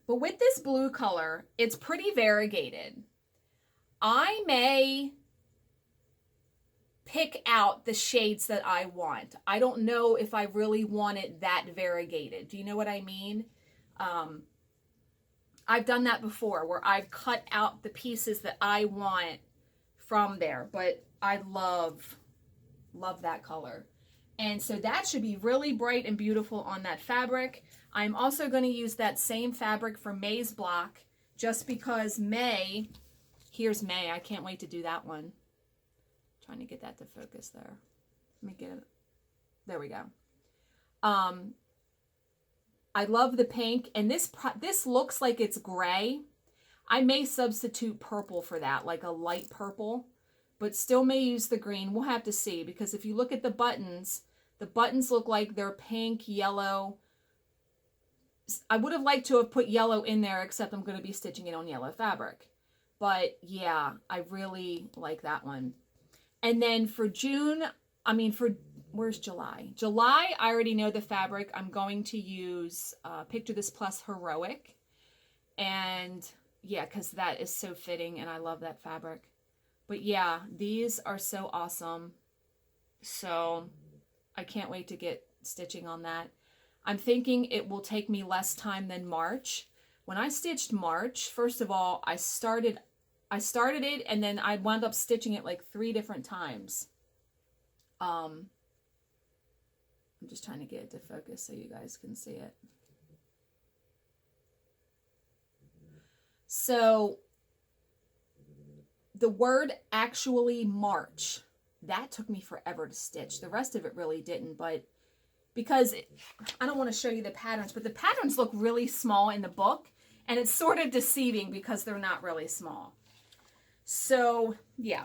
But with this blue color, it's pretty variegated. I may pick out the shades that I want. I don't know if I really want it that variegated. Do you know what I mean? I've done that before where I've cut out the pieces that I want from there, but I love that color. And so that should be really bright and beautiful on that fabric. I'm also going to use that same fabric for May's block, just because May, here's May. I can't wait to do that one. Trying to get that to focus there. Let me get it. There we go. I love the pink, and this looks like it's gray. I may substitute purple for that, like a light purple, but still may use the green. We'll have to see, because if you look at the buttons look like they're pink, yellow. I would have liked to have put yellow in there, except I'm going to be stitching it on yellow fabric. But yeah, I really like that one. And then for June, where's July? July, I already know the fabric. I'm going to use Picture This Plus Heroic. And yeah, because that is so fitting and I love that fabric. But yeah, these are so awesome. So I can't wait to get stitching on that. I'm thinking it will take me less time than March. When I stitched March, first of all, I started it and then I wound up stitching it like 3 different times. I'm just trying to get it to focus so you guys can see it. So the word actually March, that took me forever to stitch. The rest of it really didn't, but because I don't want to show you the patterns, but the patterns look really small in the book, and it's sort of deceiving because they're not really small. So yeah,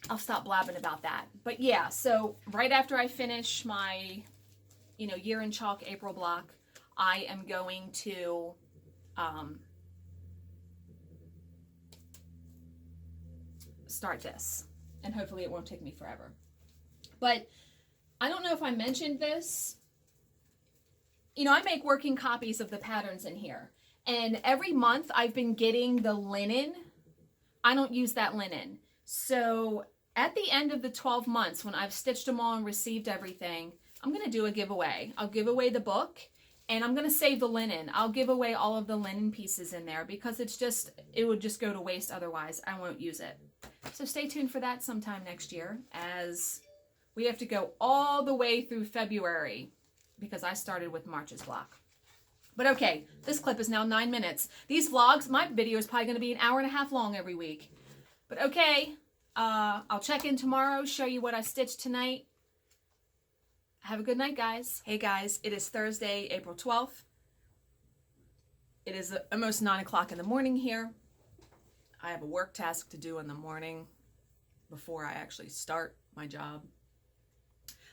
I'll stop blabbing about that. But yeah, so right after I finish my, year in chalk April block, I am going to start this, and hopefully it won't take me forever. But I don't know if I mentioned this. I make working copies of the patterns in here, and every month I've been getting the linen. I don't use that linen. So at the end of the 12 months, when I've stitched them all and received everything, I'm going to do a giveaway. I'll give away the book, and I'm going to save the linen. I'll give away all of the linen pieces in there because it would just go to waste otherwise. I won't use it. So stay tuned for that sometime next year, as we have to go all the way through February because I started with March's block. But okay, this clip is now 9 minutes. These vlogs, my video is probably going to be an hour and a half long every week. But okay, I'll check in tomorrow, show you what I stitched tonight. Have a good night, guys. Hey guys, it is Thursday, April 12th. It is almost 9 o'clock in the morning here. I have a work task to do in the morning before I actually start my job.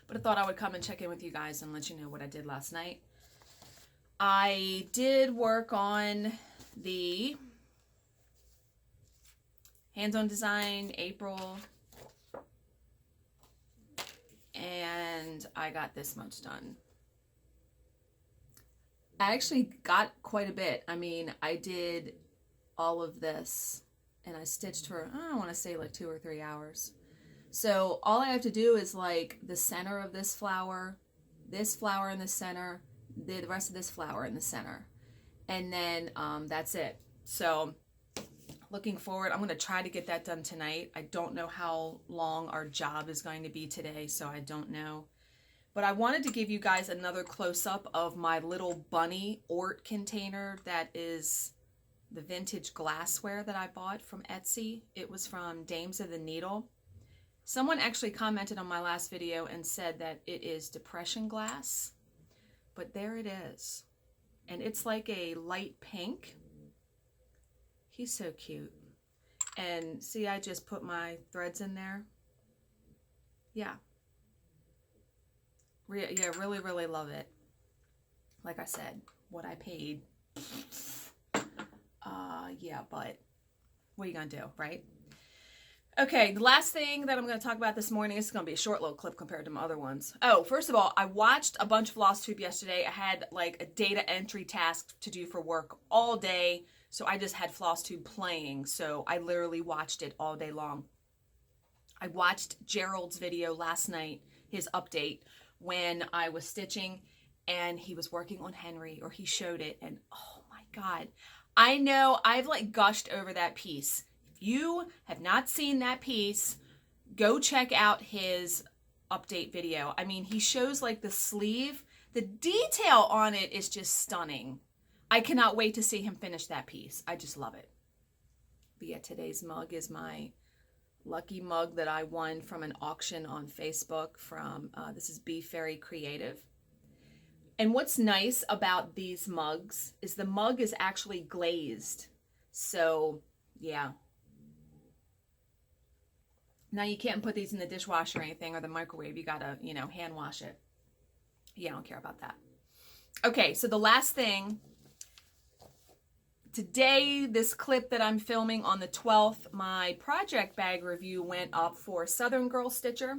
But I thought I would come and check in with you guys and let you know what I did last night. I did work on the hands-on design April, and I got this much done. I actually got quite a bit. I mean, I did all of this and I stitched for, I don't want to say like 2 or 3 hours. So all I have to do is like the center of this flower in the center, the rest of this flower in the center, and then that's it. So looking forward, I'm going to try to get that done tonight. I don't know how long our job is going to be today, so I don't know. But I wanted to give you guys another close-up of my little bunny Ort container that is the vintage glassware that I bought from Etsy. It was from Dames of the Needle. Someone actually commented on my last video and said that it is depression glass, but there it is. And it's like a light pink. He's so cute. And see, I just put my threads in there. Yeah. Yeah, really, really love it. Like I said, what I paid. Yeah, but what are you gonna do, right? Okay, the last thing that I'm going to talk about this morning is going to be a short little clip compared to my other ones. Oh, first of all, I watched a bunch of Flosstube yesterday. I had like a data entry task to do for work all day, so I just had Flosstube playing, so I literally watched it all day long. I watched Gerald's video last night, his update, when I was stitching, and he was working on Henry, or he showed it, and oh my God. I know I've like gushed over that piece. If you have not seen that piece, go check out his update video. I mean, he shows like the sleeve. The detail on it is just stunning. I cannot wait to see him finish that piece. I just love it. But yeah, today's mug is my lucky mug that I won from an auction on Facebook from, this is Bee Fairy Creative. And what's nice about these mugs is the mug is actually glazed. So, yeah. Now you can't put these in the dishwasher or anything or the microwave. You gotta, hand wash it. Yeah, I don't care about that. Okay, so the last thing. Today, this clip that I'm filming on the 12th, my project bag review went up for Southern Girl Stitcher.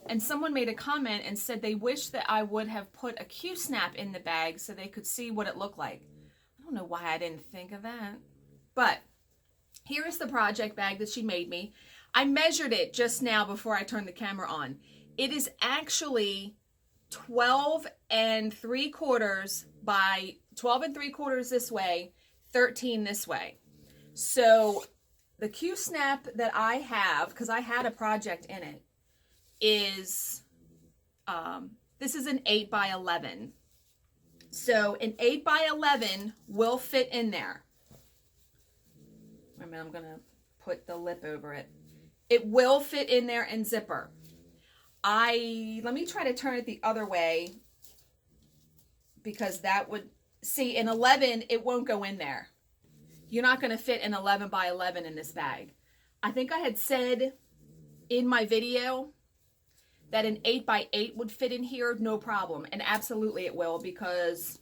And someone made a comment and said they wish that I would have put a Q-snap in the bag so they could see what it looked like. I don't know why I didn't think of that. But here is the project bag that she made me. I measured it just now before I turned the camera on. It is actually 12 3/4 by 12 3/4 this way, 13 this way. So the Q-snap that I have, because I had a project in it, is this is an 8 by 11. So an 8 by 11 will fit in there. Wait a minute, I'm gonna put the lip over it. It will fit in there and zipper. Let me try to turn it the other way, because that would, see, in 11, it won't go in there. You're not going to fit an 11 by 11 in this bag. I think I had said in my video that an 8 by 8 would fit in here, no problem. And absolutely it will, because,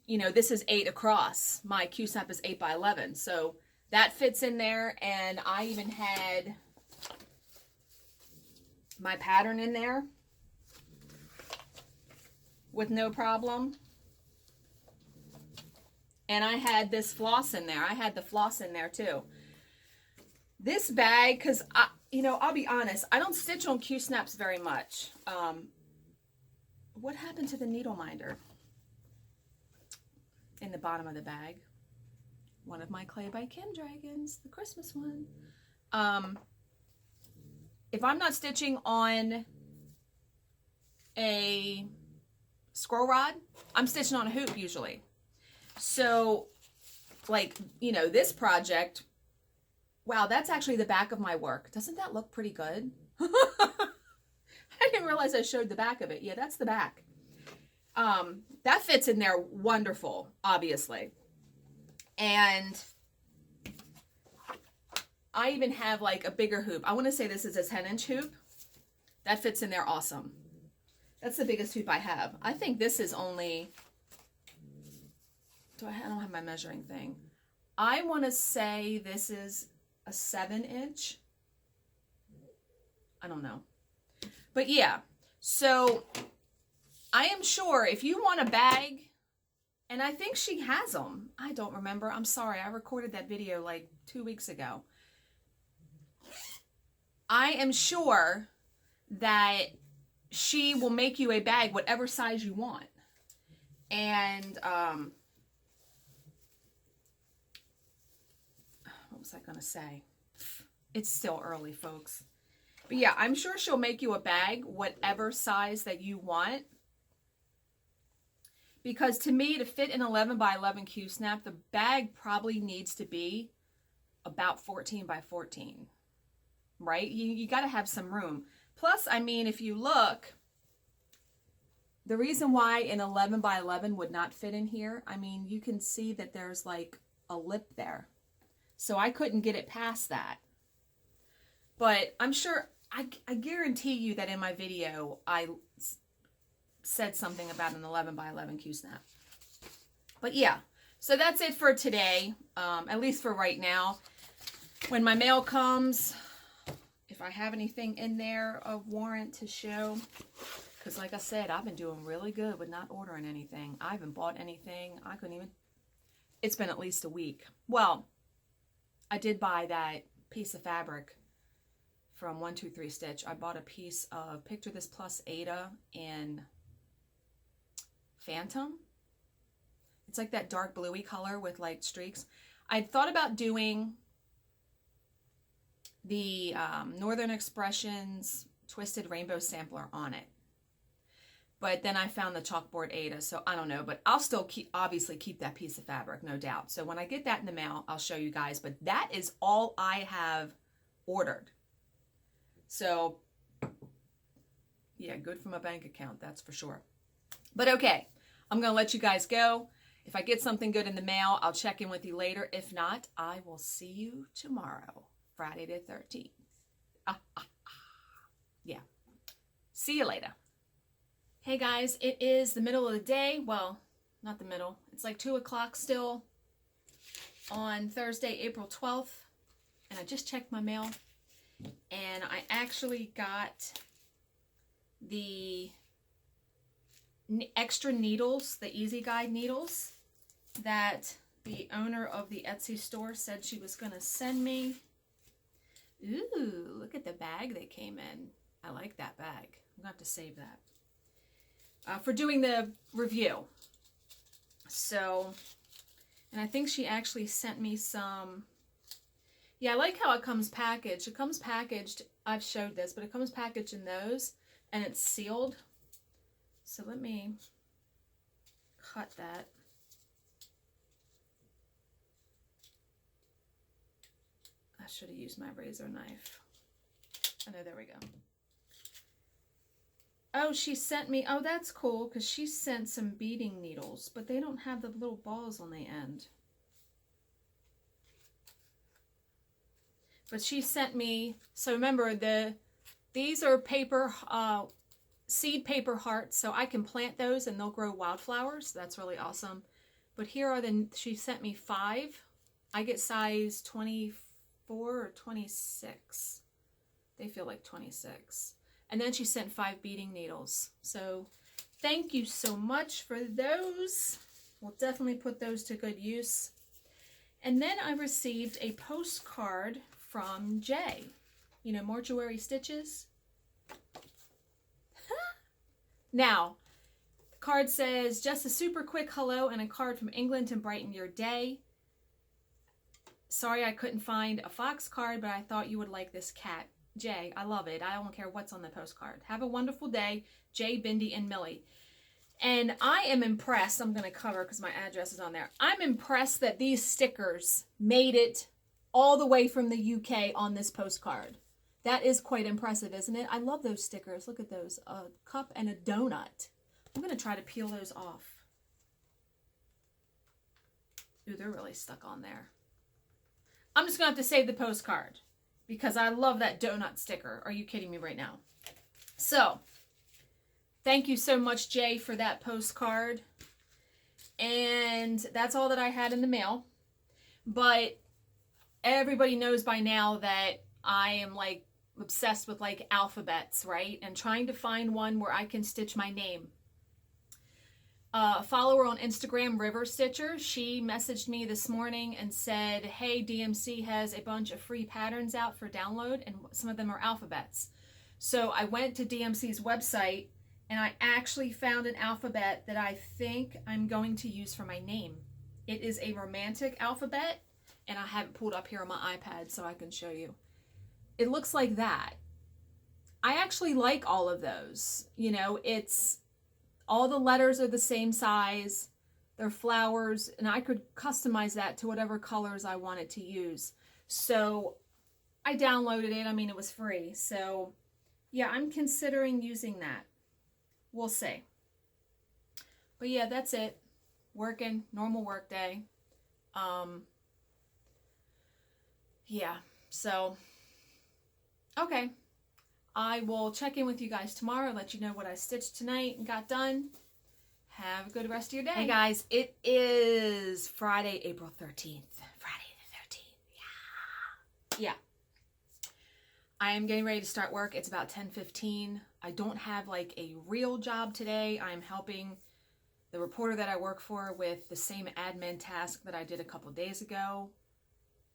you know, this is 8 across. My Q-snap is 8 by 11. So that fits in there. And I even had my pattern in there with no problem. And I had this floss in there. I had the floss in there too. This bag, because you know, I'll be honest, I don't stitch on Q-snaps very much. What happened to the needle minder? In the bottom of the bag. One of my Clay by Kim dragons, the Christmas one. If I'm not stitching on a scroll rod, I'm stitching on a hoop usually. So, like, you know, this project, wow, that's actually the back of my work. Doesn't that look pretty good? I didn't realize I showed the back of it. Yeah, that's the back. That fits in there wonderful, obviously. And I even have like a bigger hoop. I want to say this is a 10-inch hoop. That fits in there awesome. That's the biggest hoop I have. I think this is only, I don't have my measuring thing. I want to say this is a 7-inch. I don't know. But yeah, so I am sure if you want a bag, and I think she has them. I don't remember. I'm sorry. I recorded that video like 2 weeks ago. I am sure that she will make you a bag whatever size you want. And what was I going to say? It's still early, folks. But yeah, I'm sure she'll make you a bag whatever size that you want. Because to me, to fit an 11 by 11 Q-snap, the bag probably needs to be about 14 by 14. Right? You got to have some room. Plus, I mean, if you look, the reason why an 11 by 11 would not fit in here, I mean, you can see that there's like a lip there. So I couldn't get it past that. But I'm sure, I guarantee you that in my video, I said something about an 11 by 11 Q-snap. But yeah, so that's it for today, at least for right now. When my mail comes, if I have anything in there of warrant to show, because like I said, I've been doing really good with not ordering anything. I haven't bought anything. I couldn't even, it's been at least a week. Well, I did buy that piece of fabric from 123 Stitch. I bought a piece of Picture This Plus Ada in Phantom. It's like that dark bluey color with like streaks. I thought about doing the Northern Expressions Twisted Rainbow Sampler on it. But then I found the chalkboard Ada, so I don't know. But I'll still obviously keep that piece of fabric, no doubt. So when I get that in the mail, I'll show you guys. But that is all I have ordered. So, yeah, good for my bank account, that's for sure. But okay, I'm going to let you guys go. If I get something good in the mail, I'll check in with you later. If not, I will see you tomorrow, Friday the 13th. Yeah. See you later. Hey guys, it is the middle of the day. Well, not the middle. It's like 2 o'clock still on Thursday, April 12th. And I just checked my mail. And I actually got the extra needles, the Easy Guide needles that the owner of the Etsy store said she was going to send me. Ooh, look at the bag they came in. I like that bag. I'm going to have to save that for doing the review. So, and I think she actually sent me some. Yeah, I like how it comes packaged. It comes packaged, I've showed this, but it comes packaged in those, and it's sealed. So let me cut that. I should have used my razor knife. Oh, no, there we go. Oh, she sent me, oh, that's cool, because she sent some beading needles, but they don't have the little balls on the end. But she sent me, so remember, these are paper, seed paper hearts, so I can plant those and they'll grow wildflowers. That's really awesome. But here are she sent me 5. I get size 24 or 26. They feel like 26. And then she sent 5 beading needles. So thank you so much for those. We'll definitely put those to good use. And then I received a postcard from Jay. You know, Mortuary Stitches. Now, the card says, just a super quick hello and a card from England to brighten your day. Sorry I couldn't find a fox card, but I thought you would like this cat. Jay, I love it. I don't care what's on the postcard. Have a wonderful day. Jay, Bindi, and Millie. And I am impressed. I'm going to cover because my address is on there. I'm impressed that these stickers made it all the way from the UK on this postcard. That is quite impressive, isn't it? I love those stickers. Look at those. A cup and a donut. I'm going to try to peel those off. Ooh, they're really stuck on there. I'm just going to have to save the postcard because I love that donut sticker. Are you kidding me right now? So, thank you so much, Jay, for that postcard. And that's all that I had in the mail. But everybody knows by now that I am like obsessed with like alphabets, right? And trying to find one where I can stitch my name. A follower on Instagram, River Stitcher, she messaged me this morning and said, hey, DMC has a bunch of free patterns out for download, and some of them are alphabets. So I went to DMC's website, and I actually found an alphabet that I think I'm going to use for my name. It is a romantic alphabet, and I have it pulled up here on my iPad so I can show you. It looks like that. I actually like all of those. You know, it's all the letters are the same size. They're flowers, and I could customize that to whatever colors I wanted to use. So I downloaded it. I mean, it was free. So yeah, I'm considering using that. We'll see. But yeah, that's it. Working, normal work day. Yeah, so okay. I will check in with you guys tomorrow, let you know what I stitched tonight and got done. Have a good rest of your day. Hey guys, it is Friday, April 13th. Friday the 13th. Yeah. I am getting ready to start work. It's about 10:15. I don't have like a real job today. I'm helping the reporter that I work for with the same admin task that I did a couple days ago.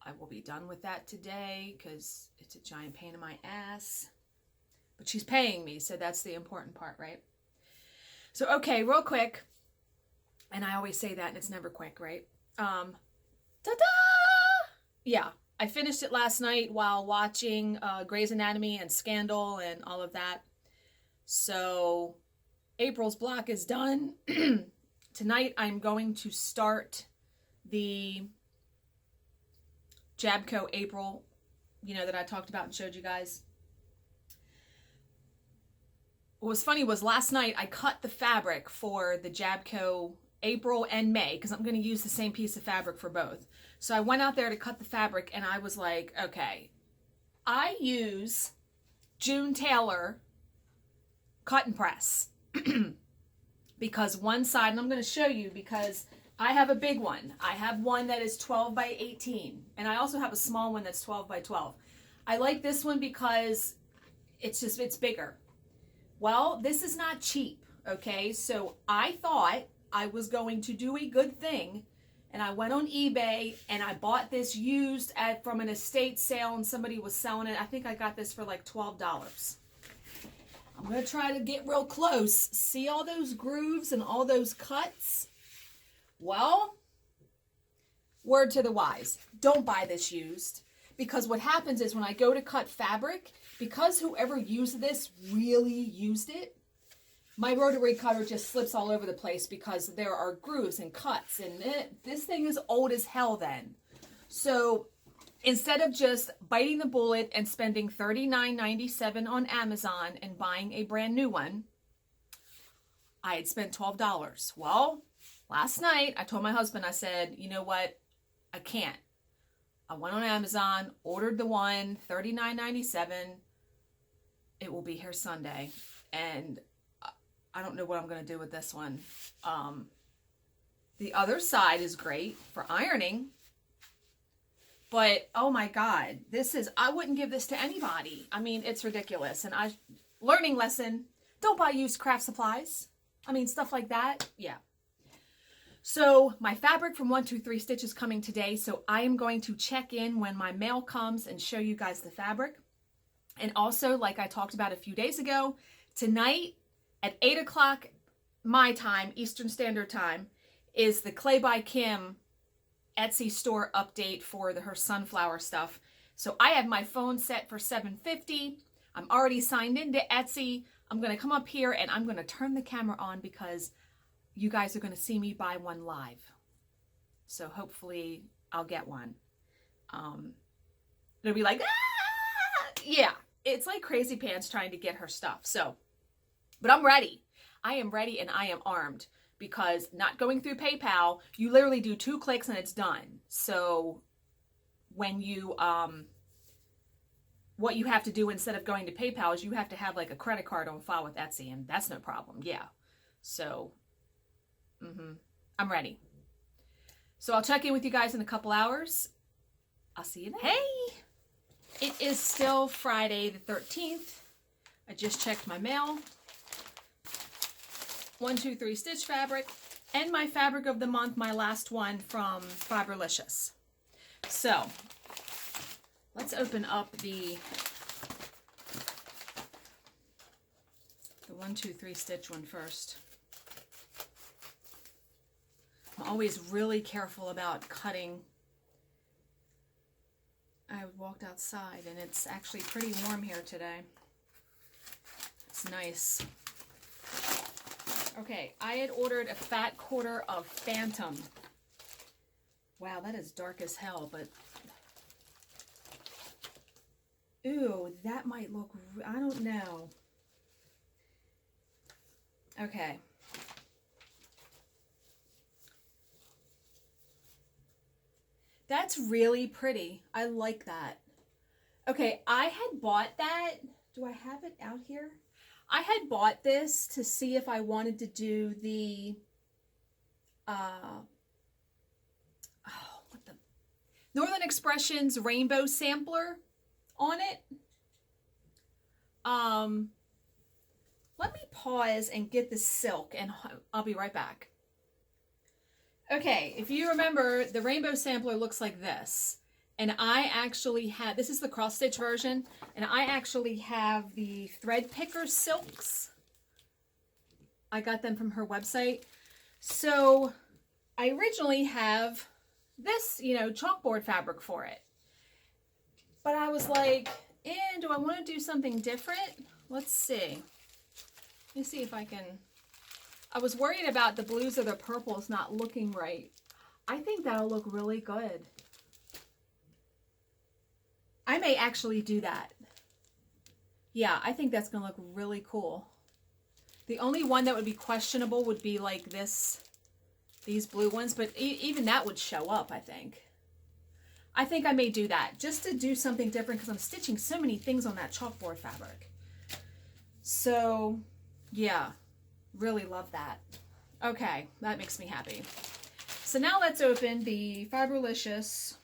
I will be done with that today because it's a giant pain in my ass. But she's paying me, so that's the important part, right? So, okay, real quick. And I always say that, and it's never quick, right? Ta-da! Yeah, I finished it last night while watching Grey's Anatomy and Scandal and all of that. So, April's block is done. Tonight, I'm going to start the Jabco April, you know, that I talked about and showed you guys. What was funny was last night I cut the fabric for the Jabco April and May because I'm going to use the same piece of fabric for both. So I went out there to cut the fabric and I was like, okay, I use June Taylor cut and press because one side, and I'm going to show you because I have a big one. I have one that is 12 by 18 and I also have a small one that's 12 by 12. I like this one because it's bigger. Well, this is not cheap, okay? So I thought I was going to do a good thing and I went on eBay and I bought this used from an estate sale, and somebody was selling it. I think I got this for like $12. I'm going to try to get real close. See all those grooves and all those cuts? Well, word to the wise, don't buy this used, because what happens is when I go to cut fabric, because whoever used this really used it, my rotary cutter just slips all over the place because there are grooves and cuts, and this thing is old as hell then. So instead of just biting the bullet and spending $39.97 on Amazon and buying a brand new one, I had spent $12. Well, last night I told my husband, I said, you know what? I can't. I went on Amazon, ordered the one, $39.97. It will be here Sunday. And I don't know what I'm going to do with this one. The other side is great for ironing. But, oh my God, I wouldn't give this to anybody. I mean, it's ridiculous. And learning lesson, don't buy used craft supplies. I mean, stuff like that. Yeah. So my fabric from 123 Stitch is coming today. So I am going to check in when my mail comes and show you guys the fabric. And also, like I talked about a few days ago, tonight at 8 o'clock my time, Eastern Standard Time, is the Clay by Kim Etsy store update for her sunflower stuff. So I have my phone set for 7:50. I'm already signed into Etsy. I'm going to come up here and I'm going to turn the camera on because you guys are going to see me buy one live. So hopefully I'll get one. It'll be like, ah! Yeah, it's like crazy pants trying to get her stuff. So, but I'm ready. I am ready and I am armed, because not going through PayPal, you literally do 2 clicks and it's done. So when you, what you have to do instead of going to PayPal is you have to have like a credit card on file with Etsy, and that's no problem. Yeah. So, I'm ready. So I'll check in with you guys in a couple hours. I'll see you then. Hey, it is still Friday the 13th. I just checked my mail. 123 Stitch fabric, and my fabric of the month, my last one from Fiberlicious. So let's open up the 123 Stitch one first. I'm always really careful about cutting. I walked outside and it's actually pretty warm here today. It's nice. Okay, I had ordered a fat quarter of Phantom. Wow, that is dark as hell, but... Ooh, that might look... I don't know. Okay. That's really pretty. I like that. Okay, I had bought that. Do I have it out here? I had bought this to see if I wanted to do the, Northern Expressions rainbow sampler on it. Let me pause and get the silk and I'll be right back. Okay, if you remember, the rainbow sampler looks like this. And I actually have, this is the cross stitch version, and I actually have the thread picker silks. I got them from her website. So I originally have this, chalkboard fabric for it. But I was like, do I want to do something different? Let's see. Let me see if I can. I was worried about the blues or the purples not looking right. I think that'll look really good. I may actually do that. Yeah, I think that's going to look really cool. The only one that would be questionable would be like these blue ones, but even that would show up, I think. I think I may do that just to do something different because I'm stitching so many things on that chalkboard fabric. So, yeah, really love that. Okay, that makes me happy. So now let's open the Fiberlicious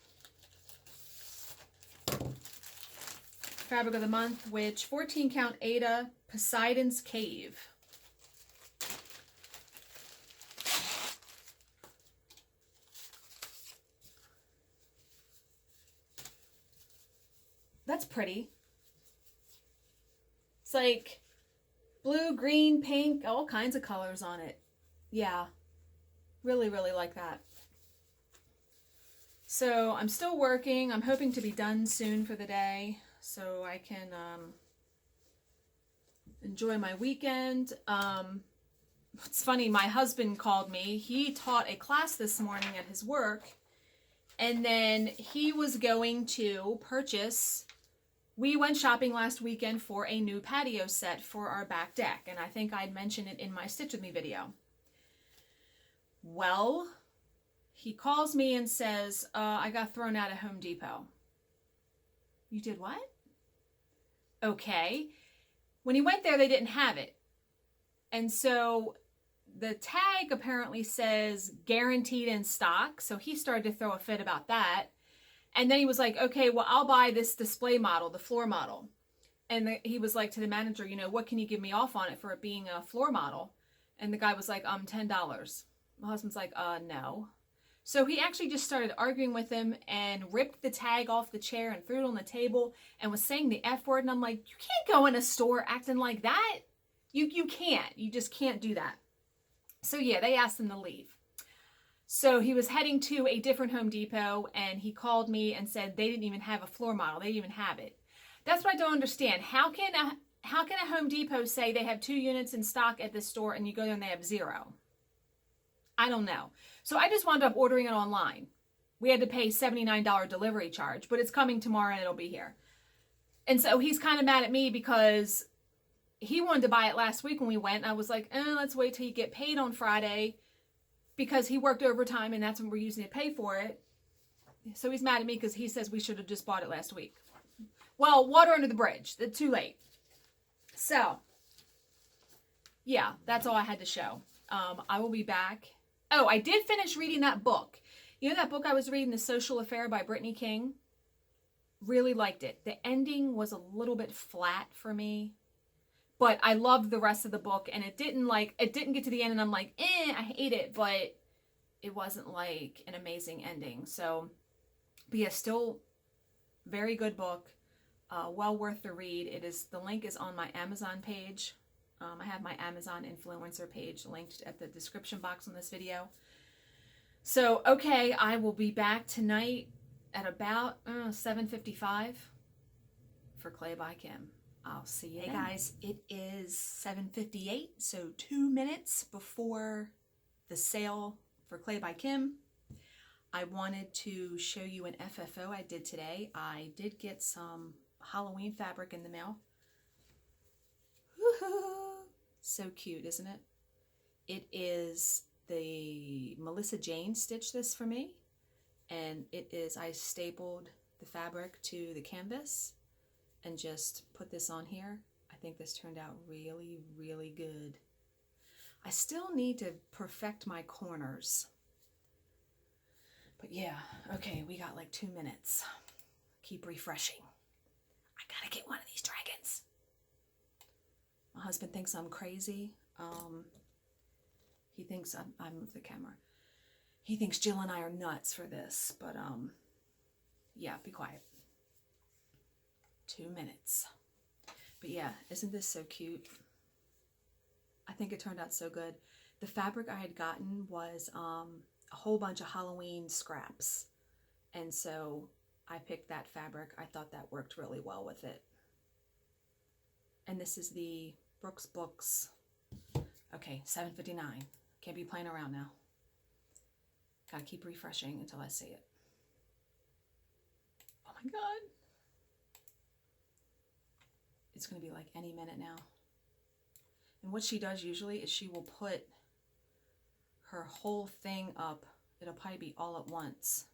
fabric of the month, which 14 count Ada Poseidon's Cave. that's pretty. It's like blue, green, pink, all kinds of colors on it. Yeah, really, really like that. So I'm still working. I'm hoping to be done soon for the day so I can enjoy my weekend. It's funny, my husband called me. He taught a class this morning at his work, and then he was going to purchase. We went shopping last weekend for a new patio set for our back deck, and I think I'd mentioned it in my Stitch With Me video. Well, he calls me and says, I got thrown out of Home Depot. You did what? Okay. When he went there, they didn't have it. And so the tag apparently says guaranteed in stock. So he started to throw a fit about that. And then he was like, okay, well, I'll buy this display model, the floor model. And he was like to the manager, you know, what can you give me off on it for it being a floor model? And the guy was like, $10. My husband's like, no. So he actually just started arguing with him and ripped the tag off the chair and threw it on the table and was saying the F word. And I'm like, you can't go in a store acting like that. You can't. You just can't do that. So yeah, they asked him to leave. So he was heading to a different Home Depot and he called me and said they didn't even have a floor model. They didn't even have it. That's what I don't understand. How can a Home Depot say they have 2 units in stock at this store and you go there and they have 0? I don't know. So I just wound up ordering it online. We had to pay $79 delivery charge, but it's coming tomorrow and it'll be here. And so he's kind of mad at me because he wanted to buy it last week when we went. And I was like, let's wait till you get paid on Friday because he worked overtime and that's when we're using it to pay for it. So he's mad at me because he says we should have just bought it last week. Well, water under the bridge. It's too late. So, yeah, that's all I had to show. I will be back. Oh, I did finish reading that book. You know that book I was reading, The Social Affair by Brittany King? Really liked it. The ending was a little bit flat for me, but I loved the rest of the book, and it didn't get to the end and I'm like, I hate it, but it wasn't like an amazing ending. So, but yeah, still very good book. Well worth the read. The link is on my Amazon page. I have my Amazon influencer page linked at the description box on this video. So, okay, I will be back tonight at about 7:55 for Clay by Kim. I'll see you then. Hey guys, it is 7:58, so 2 minutes before the sale for Clay by Kim. I wanted to show you an FFO I did today. I did get some Halloween fabric in the mail. Woohoo! So cute, isn't it? It is the Melissa Jane stitched this for me, and I stapled the fabric to the canvas and just put this on here. I think this turned out really, really good. I still need to perfect my corners. But yeah, okay, we got like 2 minutes. Keep refreshing. I gotta get one of these dragons. My husband thinks I'm crazy. He thinks I moved the camera. He thinks Jill and I are nuts for this, but yeah, be quiet. 2 minutes. But yeah, isn't this so cute? I think it turned out so good. The fabric I had gotten was a whole bunch of Halloween scraps, and so I picked that fabric. I thought that worked really well with it. And this is the Brooks Books. Okay, 7:59. Can't be playing around now. Gotta keep refreshing until I see it. Oh my God. It's gonna be like any minute now. And what she does usually is she will put her whole thing up. It'll probably be all at once.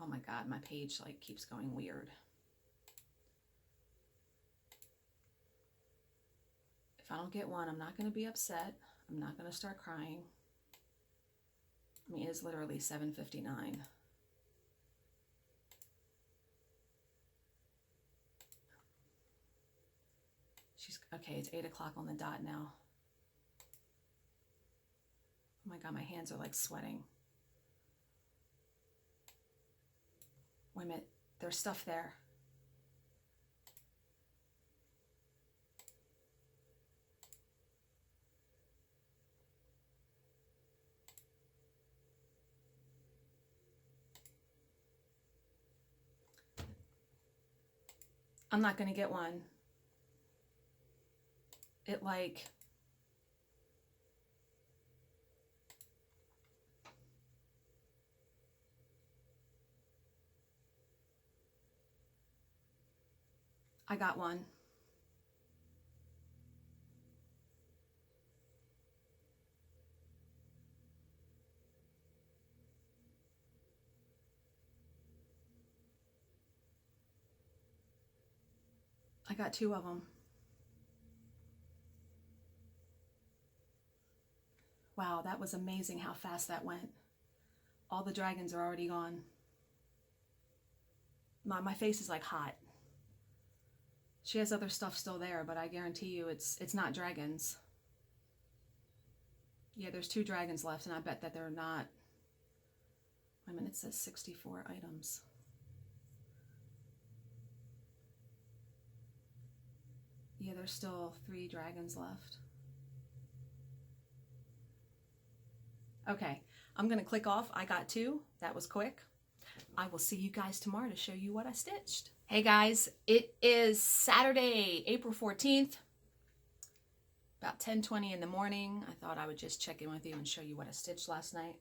Oh my God, my page like keeps going weird. If I don't get one, I'm not going to be upset. I'm not going to start crying. I mean, it is literally 7:59. Okay, it's 8 o'clock on the dot now. Oh my God, my hands are like sweating. Wait a minute, there's stuff there. I'm not going to get one. It like... I got one. I got 2 of them. Wow, that was amazing how fast that went. All the dragons are already gone. My face is like hot. She has other stuff still there, but I guarantee you it's not dragons. Yeah, there's 2 dragons left, and I bet that they're not... Wait a minute, it says 64 items. Yeah, there's still 3 dragons left. Okay, I'm going to click off. I got 2. That was quick. I will see you guys tomorrow to show you what I stitched. Hey guys, it is Saturday, April 14th. About 10:20 in the morning. I thought I would just check in with you and show you what I stitched last night.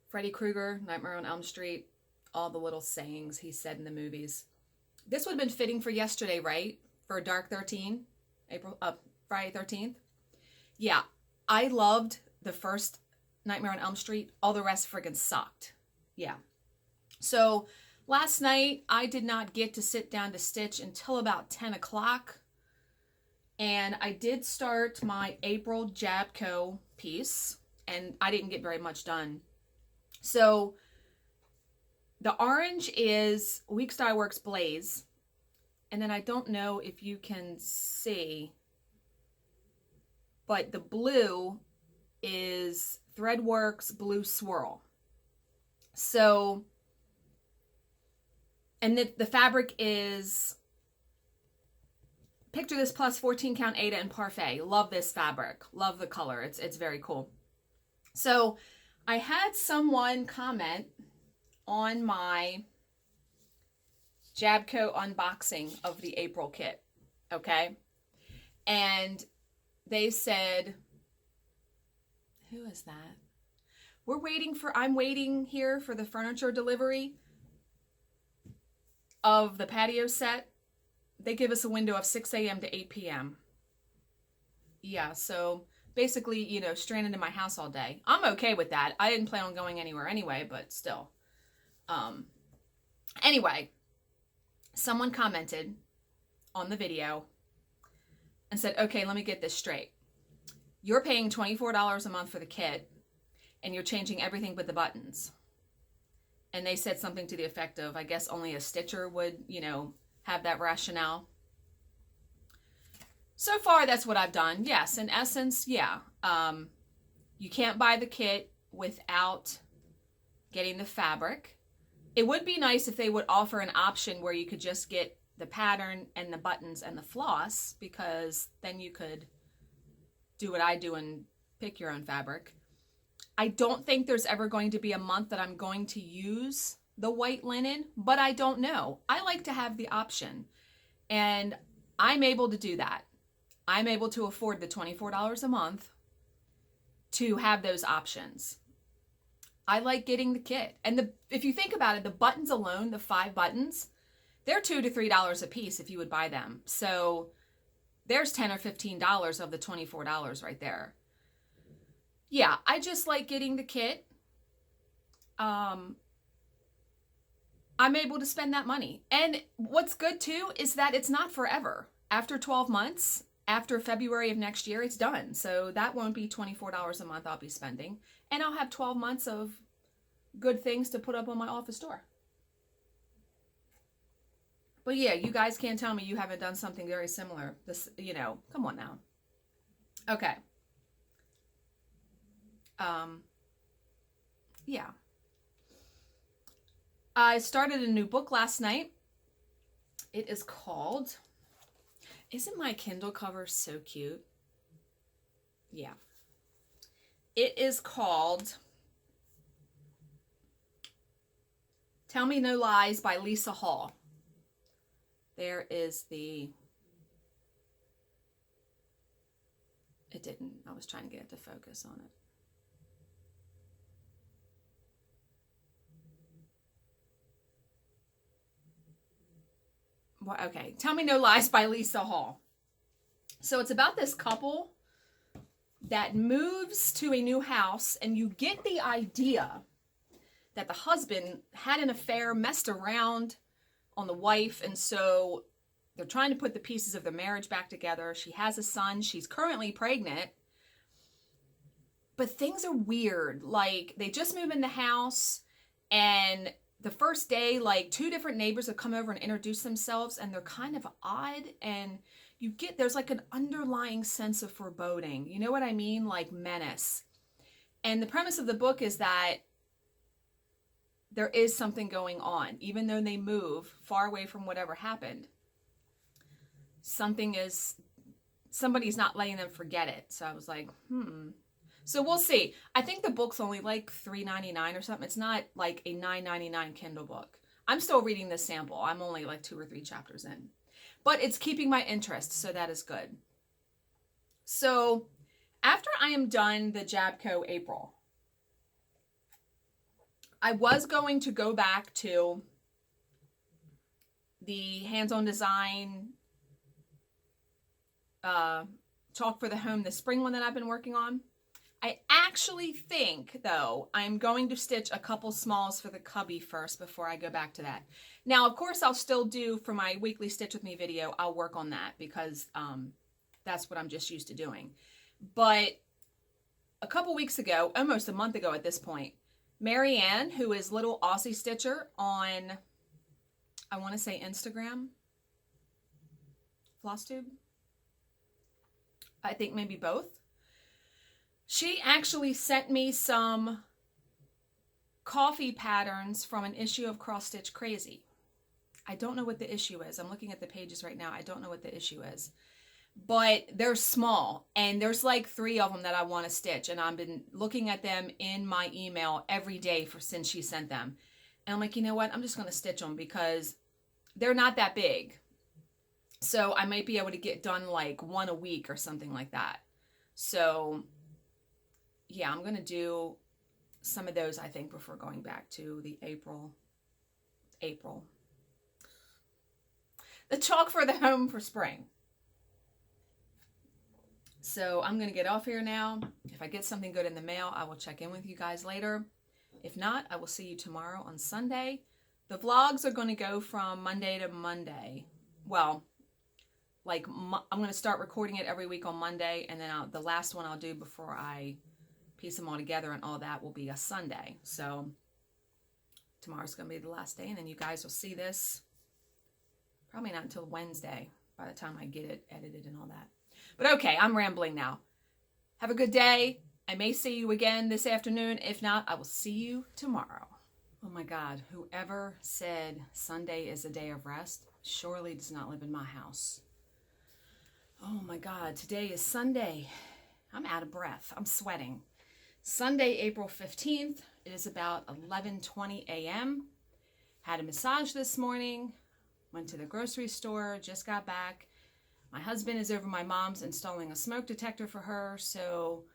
Freddy Krueger, Nightmare on Elm Street, all the little sayings he said in the movies. This would have been fitting for yesterday, right? For Dark 13, Friday 13th. Yeah, I loved the first Nightmare on Elm Street. All the rest friggin' sucked. Yeah. So last night I did not get to sit down to stitch until about 10 o'clock. And I did start my April Jabco piece, and I didn't get very much done. So the orange is Weeks Dye Works Blaze. And then I don't know if you can see, but the blue is Threadworks Blue Swirl. So, and the fabric is, picture this plus 14 count Aida and Parfait. Love this fabric. Love the color. It's very cool. So I had someone comment on my Jabco unboxing of the April kit. Okay. And they said, who is that? I'm waiting here for the furniture delivery of the patio set. They give us a window of 6 a.m. to 8 p.m. Yeah, so basically, you know, stranded in my house all day. I'm okay with that. I didn't plan on going anywhere anyway, but still. Anyway, someone commented on the video and said, okay, let me get this straight. You're paying $24 a month for the kit, and you're changing everything but the buttons. And they said something to the effect of, I guess only a stitcher would, you know, have that rationale. So far, that's what I've done. Yes, in essence, yeah. You can't buy the kit without getting the fabric. It would be nice if they would offer an option where you could just get the pattern and the buttons and the floss, because then you could do what I do and pick your own fabric. I don't think there's ever going to be a month that I'm going to use the white linen, but I don't know. I like to have the option, and I'm able to do that. I'm able to afford the $24 a month to have those options. I like getting the kit. And if you think about it, the buttons alone, the 5 buttons, they're $2 to $3 a piece if you would buy them. So there's $10 or $15 of the $24 right there. Yeah, I just like getting the kit. I'm able to spend that money. And what's good too is that it's not forever. After 12 months, after February of next year, it's done. So that won't be $24 a month I'll be spending. And I'll have 12 months of good things to put up on my office door. But yeah, you guys can't tell me you haven't done something very similar. This, you know, come on now. Okay. Yeah. I started a new book last night. It is called, isn't my Kindle cover so cute? Yeah. It is called Tell Me No Lies by Lisa Hall. There is the... It didn't. I was trying to get it to focus on it. Well, okay. Tell Me No Lies by Lisa Hall. So it's about this couple that moves to a new house, and you get the idea that the husband had an affair, messed around on the wife, and so they're trying to put the pieces of their marriage back together. She has a son. She's currently pregnant. But things are weird. Like, they just moved in the house, and the first day, like, 2 different neighbors have come over and introduced themselves, and they're kind of odd, and there's like an underlying sense of foreboding. You know what I mean? Like menace. And the premise of the book is that there is something going on. Even though they move far away from whatever happened, somebody's not letting them forget it. So I was like, So we'll see. I think the book's only like $3.99 or something. It's not like a $9.99 Kindle book. I'm still reading this sample. I'm only like 2 or 3 chapters in. But it's keeping my interest, so that is good. So after I am done the Jabco April, I was going to go back to the hands-on design chalk for the home, the spring one that I've been working on. I actually think, though, I'm going to stitch a couple smalls for the cubby first before I go back to that. Now, of course, I'll still do, for my weekly Stitch With Me video, I'll work on that because that's what I'm just used to doing. But a couple weeks ago, almost a month ago at this point, Marianne, who is Little Aussie Stitcher on, I want to say Instagram, Flosstube, I think maybe both. She actually sent me some coffee patterns from an issue of Cross Stitch Crazy. I don't know what the issue is. I'm looking at the pages right now. I don't know what the issue is. But they're small, and there's like 3 of them that I want to stitch, and I've been looking at them in my email every day since she sent them. And I'm like, you know what? I'm just going to stitch them because they're not that big. So I might be able to get done like 1 a week or something like that. So yeah, I'm going to do some of those, I think, before going back to the April. The chalk for the home for spring. So I'm going to get off here now. If I get something good in the mail, I will check in with you guys later. If not, I will see you tomorrow on Sunday. The vlogs are going to go from Monday to Monday. Well, like I'm going to start recording it every week on Monday, and then the last one I'll do before I piece them all together and all that will be a Sunday. So tomorrow's going to be the last day, and then you guys will see this probably not until Wednesday by the time I get it edited and all that. But okay, I'm rambling now. Have a good day. I may see you again this afternoon. If not, I will see you tomorrow. Oh my God, whoever said Sunday is a day of rest surely does not live in my house. Oh my God, today is Sunday. I'm out of breath. I'm sweating. Sunday, April 15th. It is about 11:20 a.m. Had a massage this morning. Went to the grocery store. Just got back. My husband is over my mom's installing a smoke detector for her, so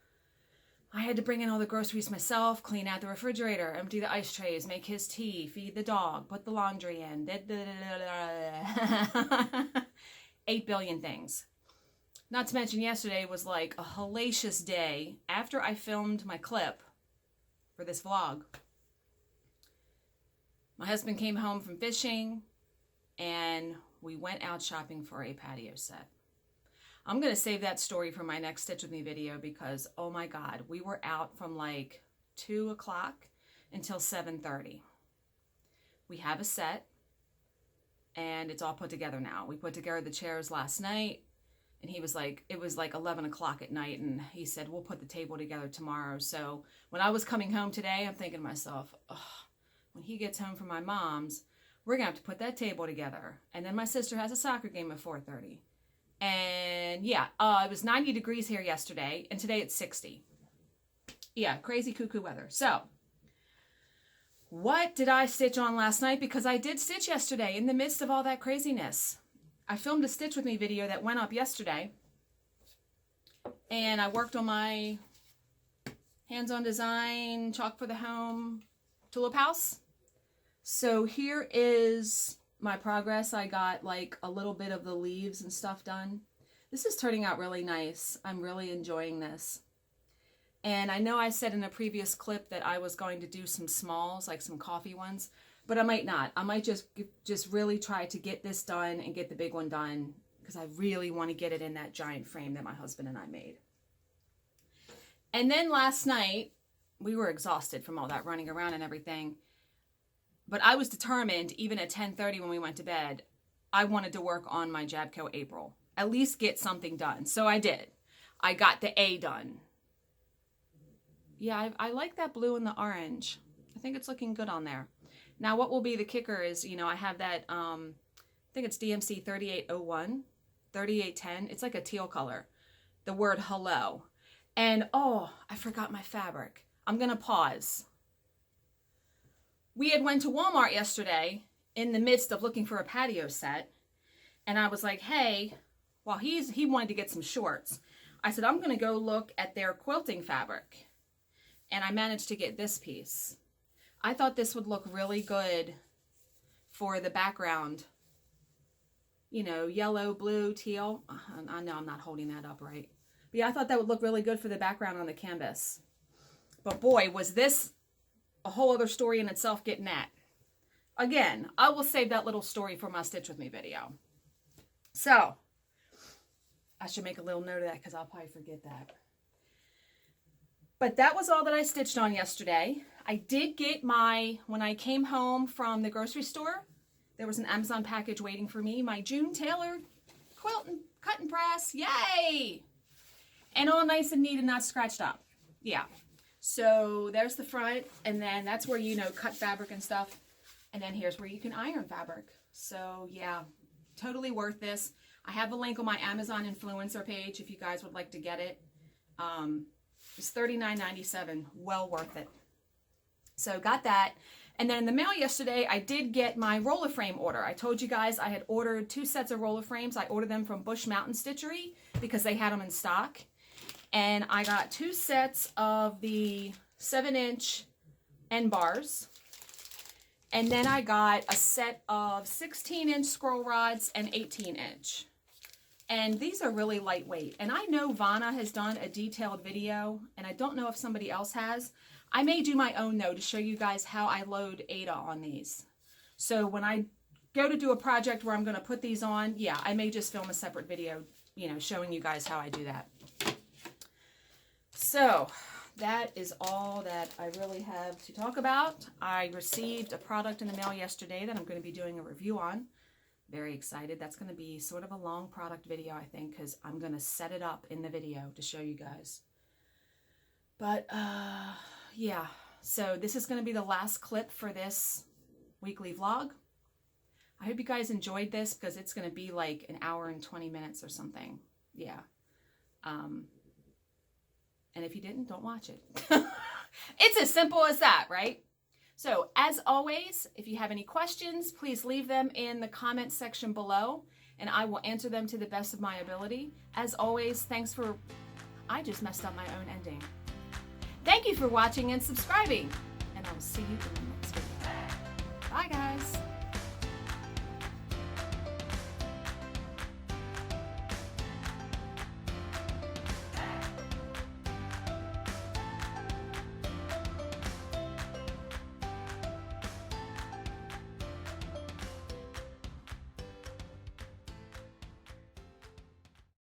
I had to bring in all the groceries myself, clean out the refrigerator, empty the ice trays, make his tea, feed the dog, put the laundry in, 8 billion things. Not to mention yesterday was like a hellacious day after I filmed my clip for this vlog. My husband came home from fishing and we went out shopping for a patio set. I'm going to save that story for my next Stitch With Me video because, oh my God, we were out from like 2 o'clock until 7:30. We have a set and it's all put together now. We put together the chairs last night and he was like, it was like 11 o'clock at night and he said, we'll put the table together tomorrow. So when I was coming home today, I'm thinking to myself, oh, when he gets home from my mom's, we're going to have to put that table together. And then my sister has a soccer game at 4:30. And yeah, it was 90 degrees here yesterday, and today it's 60. Yeah, crazy cuckoo weather. So, What did I stitch on last night? Because I did stitch yesterday in the midst of all that craziness. I filmed a Stitch With Me video that went up yesterday. And I worked on my hands-on design, chalk for the home, tulip house. So here is my progress. I got like a little bit of the leaves and stuff done. This is turning out really nice. I'm really enjoying this. And I know I said in a previous clip that I was going to do some smalls, like some coffee ones, but I might not. I might just really try to get this done and get the big one done because I really want to get it in that giant frame that my husband and I made. And then last night, we were exhausted from all that running around and everything, but I was determined, even at 10:30 when we went to bed, I wanted to work on my Jabco April, at least get something done. So I did. I got the A done. Yeah, I like that blue and the orange. I think it's looking good on there. Now, what will be the kicker is, you know, I have that, I think it's DMC 3801, 3810. It's like a teal color. The word hello. And, oh, I forgot my fabric. I'm going to pause. We had went to Walmart yesterday in the midst of looking for a patio set. And I was like, hey, well, he wanted to get some shorts. I said, I'm going to go look at their quilting fabric. And I managed to get this piece. I thought this would look really good for the background. You know, yellow, blue, teal. I know I'm not holding that up right. But yeah, I thought that would look really good for the background on the canvas. But boy, was this a whole other story in itself getting that. Again, I will save that little story for my Stitch With Me video. So, I should make a little note of that because I'll probably forget that. But that was all that I stitched on yesterday. I did get when I came home from the grocery store, there was an Amazon package waiting for me. My June tailored quilt and cut and press. Yay! And all nice and neat and not scratched up. Yeah. So there's the front. And then that's where, you know, cut fabric and stuff. And then here's where you can iron fabric. So yeah, totally worth this. I have a link on my Amazon influencer page if you guys would like to get it. It's $39.97, well worth it. So got that. And then in the mail yesterday, I did get my roller frame order. I told you guys I had ordered 2 sets of roller frames. I ordered them from Bush Mountain Stitchery because they had them in stock. And I got 2 sets of the 7-inch end bars. And then I got a set of 16-inch scroll rods and 18-inch. And these are really lightweight. And I know Vanna has done a detailed video, and I don't know if somebody else has. I may do my own, though, to show you guys how I load Ada on these. So when I go to do a project where I'm going to put these on, yeah, I may just film a separate video, you know, showing you guys how I do that. So that is all that I really have to talk about. I received a product in the mail yesterday that I'm going to be doing a review on. Very excited. That's going to be sort of a long product video, I think, because I'm going to set it up in the video to show you guys. But, yeah. So this is going to be the last clip for this weekly vlog. I hope you guys enjoyed this because it's going to be like an hour and 20 minutes or something. Yeah. And if you didn't, don't watch it. It's as simple as that, right? So, as always, if you have any questions, please leave them in the comment section below, and I will answer them to the best of my ability. As always, thanks for... I just messed up my own ending. Thank you for watching and subscribing, and I will see you in the next video. Bye, guys.